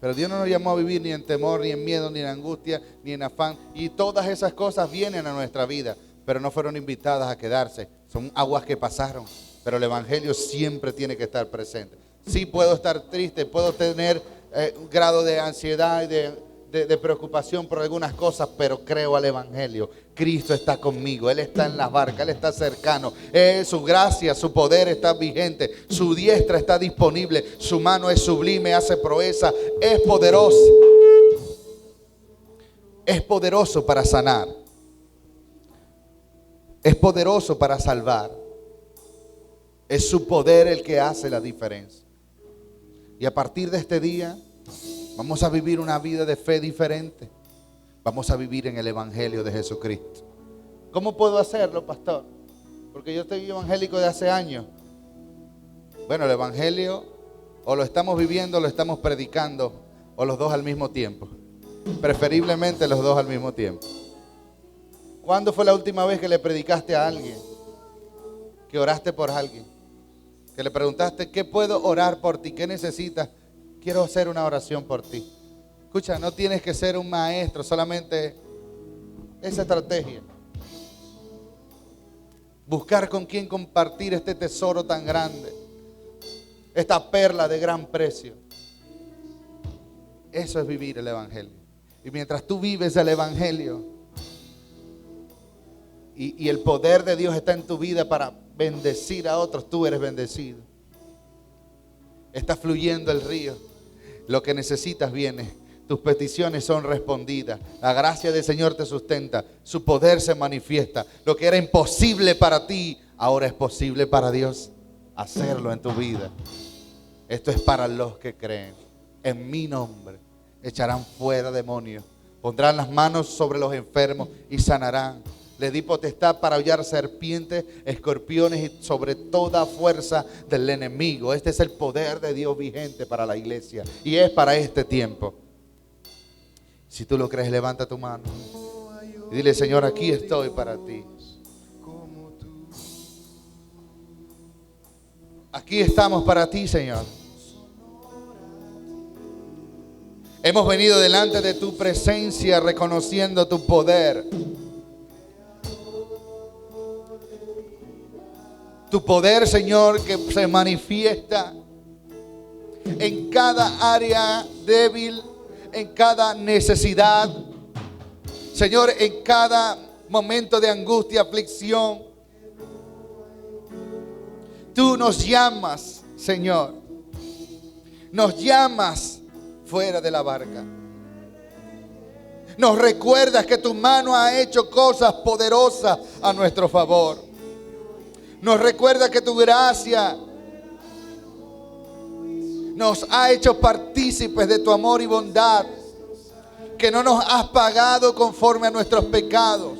Pero Dios no nos llamó a vivir ni en temor, ni en miedo, ni en angustia, ni en afán. Y todas esas cosas vienen a nuestra vida, pero no fueron invitadas a quedarse. Son aguas que pasaron. Pero el evangelio siempre tiene que estar presente. Sí puedo estar triste, puedo tener un grado de ansiedad y de preocupación por algunas cosas, pero creo al evangelio. Cristo está conmigo, Él está en las barcas, Él está cercano. Su gracia, su poder está vigente, su diestra está disponible, su mano es sublime, hace proeza, es poderoso. Es poderoso para sanar. Es poderoso para salvar. Es su poder el que hace la diferencia. Y a partir de este día vamos a vivir una vida de fe diferente. Vamos a vivir en el evangelio de Jesucristo. ¿Cómo puedo hacerlo, pastor? Porque yo estoy evangélico de hace años. Bueno, el evangelio o lo estamos viviendo o lo estamos predicando, o los dos al mismo tiempo. Preferiblemente los dos al mismo tiempo. ¿Cuándo fue la última vez que le predicaste a alguien? Que oraste por alguien. Que le preguntaste, ¿qué puedo orar por ti? ¿Qué necesitas? Quiero hacer una oración por ti. Escucha, no tienes que ser un maestro, solamente esa estrategia. Buscar con quién compartir este tesoro tan grande. Esta perla de gran precio. Eso es vivir el evangelio. Y mientras tú vives el evangelio y el poder de Dios está en tu vida para bendecir a otros, tú eres bendecido. Está fluyendo el río. Lo que necesitas viene. Tus peticiones son respondidas. La gracia del Señor te sustenta. Su poder se manifiesta. Lo que era imposible para ti, ahora es posible para Dios hacerlo en tu vida. Esto es para los que creen. en mi nombre echarán fuera demonios. Pondrán las manos sobre los enfermos y sanarán. Les di potestad para hollar serpientes, escorpiones y sobre toda fuerza del enemigo. Este es el poder de Dios vigente para la iglesia y es para este tiempo. Si tú lo crees, levanta tu mano y dile: Señor, aquí estoy para ti. Aquí estamos para ti, Señor. Hemos venido delante de tu presencia reconociendo tu poder. Tu poder, Señor, que se manifiesta en cada área débil, en cada necesidad. Señor, en cada momento de angustia, aflicción. Tú nos llamas, Señor. Nos llamas fuera de la barca. Nos recuerdas que tu mano ha hecho cosas poderosas a nuestro favor. Nos recuerda que tu gracia nos ha hecho partícipes de tu amor y bondad. Que no nos has pagado conforme a nuestros pecados.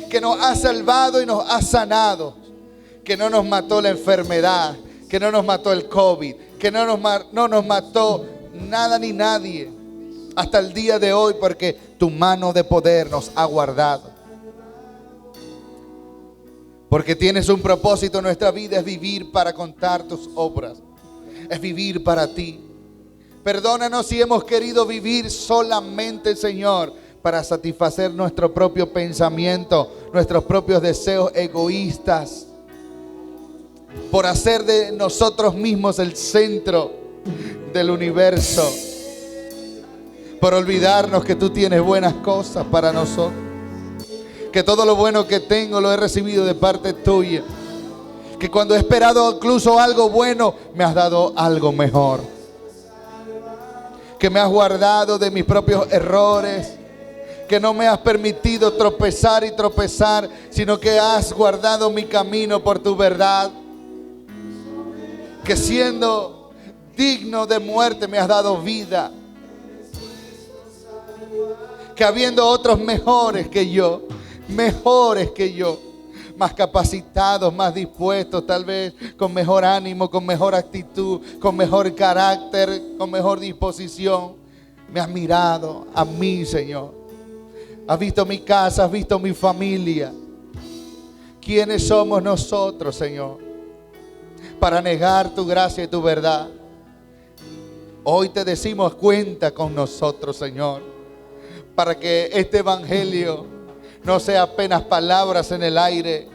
Que nos has salvado y nos has sanado. Que no nos mató la enfermedad. Que no nos mató el COVID. Que no nos mató nada ni nadie. Hasta el día de hoy, porque tu mano de poder nos ha guardado. Porque tienes un propósito en nuestra vida, es vivir para contar tus obras. Es vivir para ti. Perdónanos si hemos querido vivir solamente, Señor, para satisfacer nuestro propio pensamiento, nuestros propios deseos egoístas. Por hacer de nosotros mismos el centro del universo. Por olvidarnos que tú tienes buenas cosas para nosotros. Que todo lo bueno que tengo lo he recibido de parte tuya. Que cuando he esperado incluso algo bueno, me has dado algo mejor. Que me has guardado de mis propios errores. Que no me has permitido tropezar y tropezar, sino que has guardado mi camino por tu verdad. Que siendo digno de muerte me has dado vida. Que habiendo otros mejores que yo, más capacitados, más dispuestos, tal vez con mejor ánimo, con mejor actitud, con mejor carácter, con mejor disposición, me has mirado a mí, Señor. Has visto mi casa, has visto mi familia. ¿Quiénes somos nosotros, Señor, para negar tu gracia y tu verdad? Hoy te decimos: cuenta con nosotros, Señor, para que este evangelio no sea apenas palabras en el aire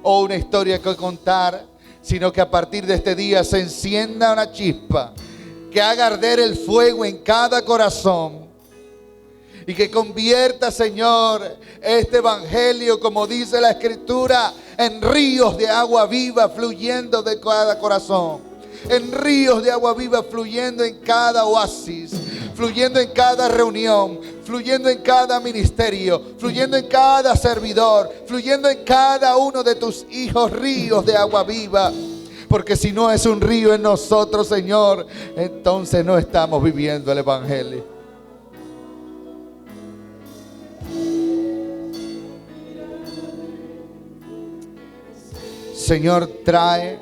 o una historia que contar, sino que a partir de este día se encienda una chispa que haga arder el fuego en cada corazón y que convierta, Señor, este evangelio, como dice la Escritura, en ríos de agua viva fluyendo de cada corazón, en ríos de agua viva fluyendo en cada oasis, fluyendo en cada reunión, fluyendo en cada ministerio, fluyendo en cada servidor, fluyendo en cada uno de tus hijos, ríos de agua viva. Porque si no es un río en nosotros, Señor, entonces no estamos viviendo el evangelio. Señor, trae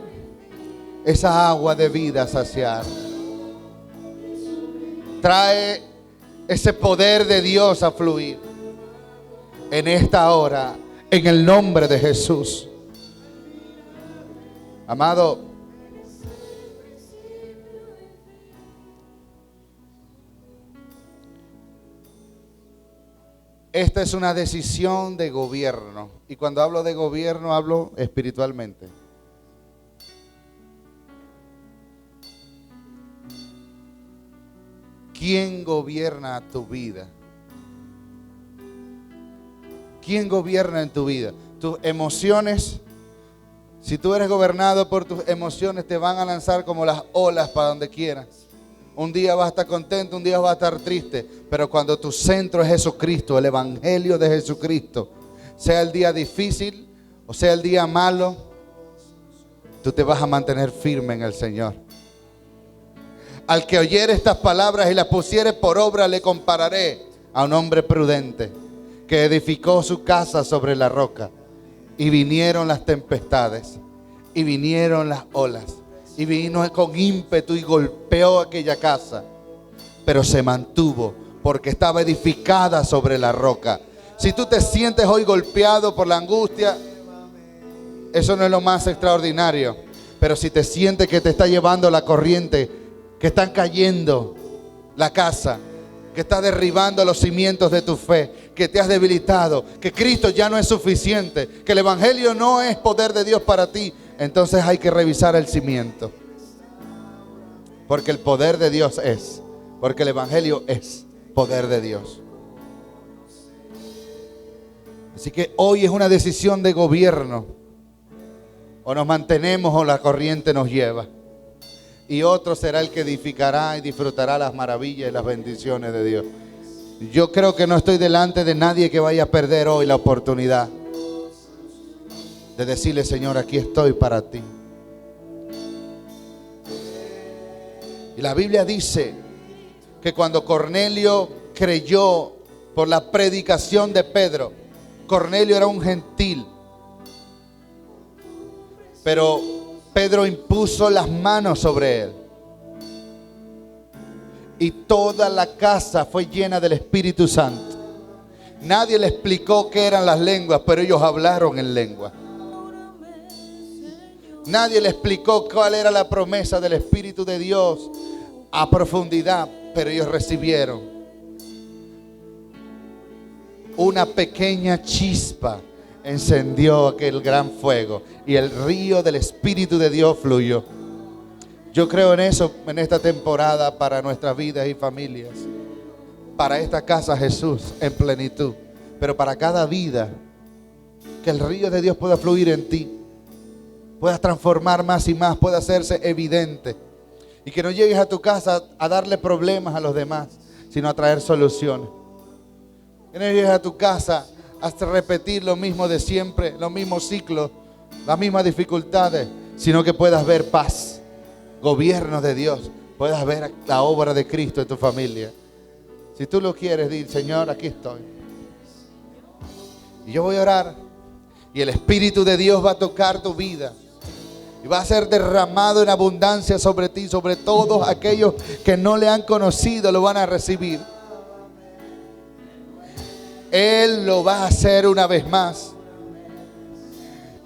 esa agua de vida a saciar. Trae ese poder de Dios a fluir en esta hora, en el nombre de Jesús. Amado, esta es una decisión de gobierno. Y cuando hablo de gobierno, hablo espiritualmente. ¿Quién gobierna tu vida? ¿Quién gobierna en tu vida? Tus emociones. Si tú eres gobernado por tus emociones, te van a lanzar como las olas para donde quieras. Un día vas a estar contento, un día vas a estar triste. Pero cuando tu centro es Jesucristo, el evangelio de Jesucristo, sea el día difícil o sea el día malo, tú te vas a mantener firme en el Señor. Al que oyere estas palabras y las pusiere por obra, le compararé a un hombre prudente que edificó su casa sobre la roca. Y vinieron las tempestades, y vinieron las olas, y vino con ímpetu y golpeó aquella casa, pero se mantuvo porque estaba edificada sobre la roca. Si tú te sientes hoy golpeado por la angustia, eso no es lo más extraordinario. Pero si te sientes que te está llevando la corriente, que están cayendo la casa, que está derribando los cimientos de tu fe, que te has debilitado, que Cristo ya no es suficiente, que el evangelio no es poder de Dios para ti, entonces hay que revisar el cimiento. Porque el poder de Dios es, porque el evangelio es poder de Dios. Así que hoy es una decisión de gobierno. O nos mantenemos o la corriente nos lleva. Y otro será el que edificará y disfrutará las maravillas y las bendiciones de Dios. Yo creo que no estoy delante de nadie que vaya a perder hoy la oportunidad de decirle: Señor, aquí estoy para ti. Y la Biblia dice que cuando Cornelio creyó por la predicación de Pedro, Cornelio era un gentil, pero Pedro impuso las manos sobre él. Y toda la casa fue llena del Espíritu Santo. Nadie le explicó qué eran las lenguas, pero ellos hablaron en lengua. Nadie le explicó cuál era la promesa del Espíritu de Dios a profundidad, pero ellos recibieron. Una pequeña chispa encendió aquel gran fuego y el río del Espíritu de Dios fluyó. Yo creo en eso en esta temporada para nuestras vidas y familias. Para esta casa Jesús en plenitud. Pero para cada vida, que el río de Dios pueda fluir en ti, puedas transformar más y más, pueda hacerse evidente. Y que no llegues a tu casa a darle problemas a los demás, sino a traer soluciones. Que no llegues a tu casa hasta repetir lo mismo de siempre, los mismos ciclos, las mismas dificultades, sino que puedas ver paz, gobierno de Dios, puedas ver la obra de Cristo en tu familia. Si tú lo quieres, di: Señor, aquí estoy. Y yo voy a orar, y el Espíritu de Dios va a tocar tu vida, y va a ser derramado en abundancia sobre ti, sobre todos aquellos que no le han conocido, lo van a recibir. Él lo va a hacer una vez más.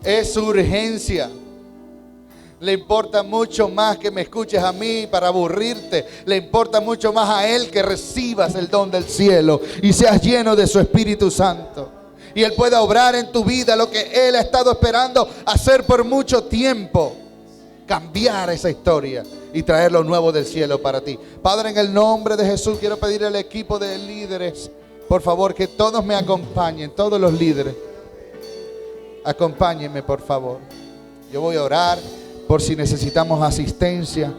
Es su urgencia. Le importa mucho más que me escuches a mí para aburrirte. Le importa mucho más a Él que recibas el don del cielo y seas lleno de su Espíritu Santo. Y Él pueda obrar en tu vida lo que Él ha estado esperando hacer por mucho tiempo. Cambiar esa historia y traer lo nuevo del cielo para ti. Padre, en el nombre de Jesús, quiero pedirle al equipo de líderes, por favor, que todos me acompañen, todos los líderes. Acompáñenme, por favor. Yo voy a orar por si necesitamos asistencia.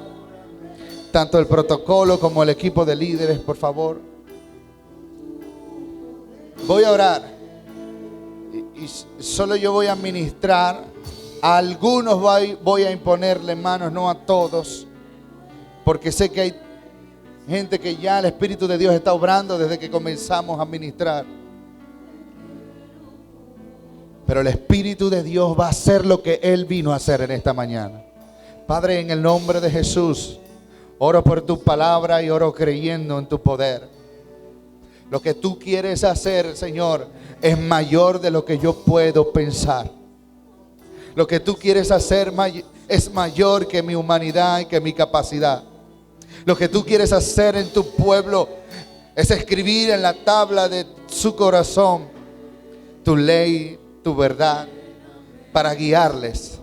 Tanto el protocolo como el equipo de líderes, por favor. Voy a orar. Y solo yo voy a ministrar. A algunos voy a imponerle manos, no a todos. Porque sé que hay gente que ya el Espíritu de Dios está obrando desde que comenzamos a ministrar. Pero el Espíritu de Dios va a hacer lo que Él vino a hacer en esta mañana. Padre, en el nombre de Jesús, oro por tu palabra y oro creyendo en tu poder. Lo que tú quieres hacer, Señor, es mayor de lo que yo puedo pensar. Lo que tú quieres hacer es mayor que mi humanidad y que mi capacidad. Lo que tú quieres hacer en tu pueblo es escribir en la tabla de su corazón tu ley, tu verdad, para guiarles.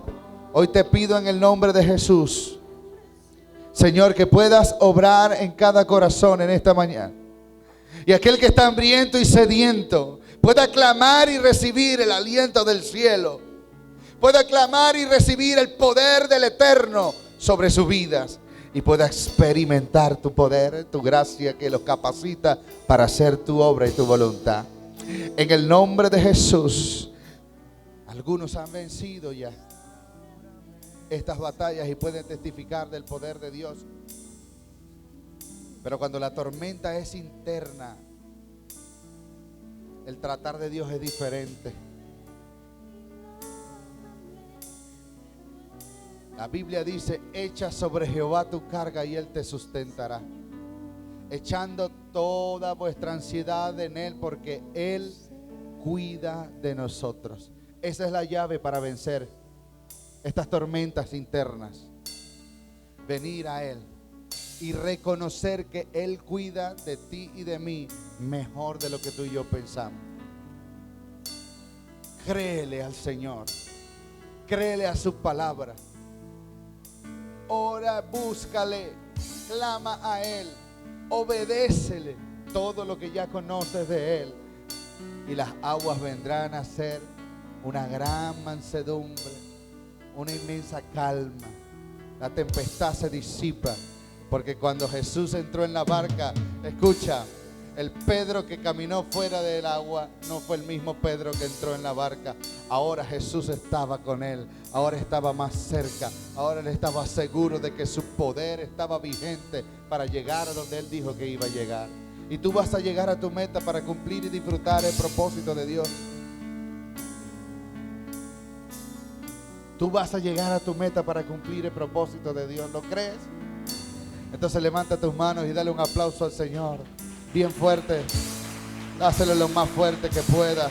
Hoy te pido en el nombre de Jesús, Señor, que puedas obrar en cada corazón en esta mañana. Y aquel que está hambriento y sediento pueda clamar y recibir el aliento del cielo. Pueda clamar y recibir el poder del Eterno sobre sus vidas. Y pueda experimentar tu poder, tu gracia que los capacita para hacer tu obra y tu voluntad. En el nombre de Jesús. Algunos han vencido ya estas batallas y pueden testificar del poder de Dios. Pero cuando la tormenta es interna, el tratar de Dios es diferente. La Biblia dice: echa sobre Jehová tu carga y Él te sustentará. Echando toda vuestra ansiedad en Él, porque Él cuida de nosotros. Esa es la llave para vencer estas tormentas internas. Venir a Él y reconocer que Él cuida de ti y de mí mejor de lo que tú y yo pensamos. Créele al Señor, créele a su palabra. Ora, búscale, clama a Él, obedécele todo lo que ya conoces de Él, y las aguas vendrán a ser una gran mansedumbre, una inmensa calma. La tempestad se disipa, porque cuando Jesús entró en la barca, escucha, el Pedro que caminó fuera del agua no fue el mismo Pedro que entró en la barca. Ahora Jesús estaba con él, ahora estaba más cerca, ahora él estaba seguro de que su poder estaba vigente para llegar a donde él dijo que iba a llegar. Y tú vas a llegar a tu meta para cumplir y disfrutar el propósito de Dios. Tú vas a llegar a tu meta para cumplir el propósito de Dios. ¿Lo crees? Entonces levanta tus manos y dale un aplauso al Señor. Bien fuerte. Dáselo lo más fuerte que puedas.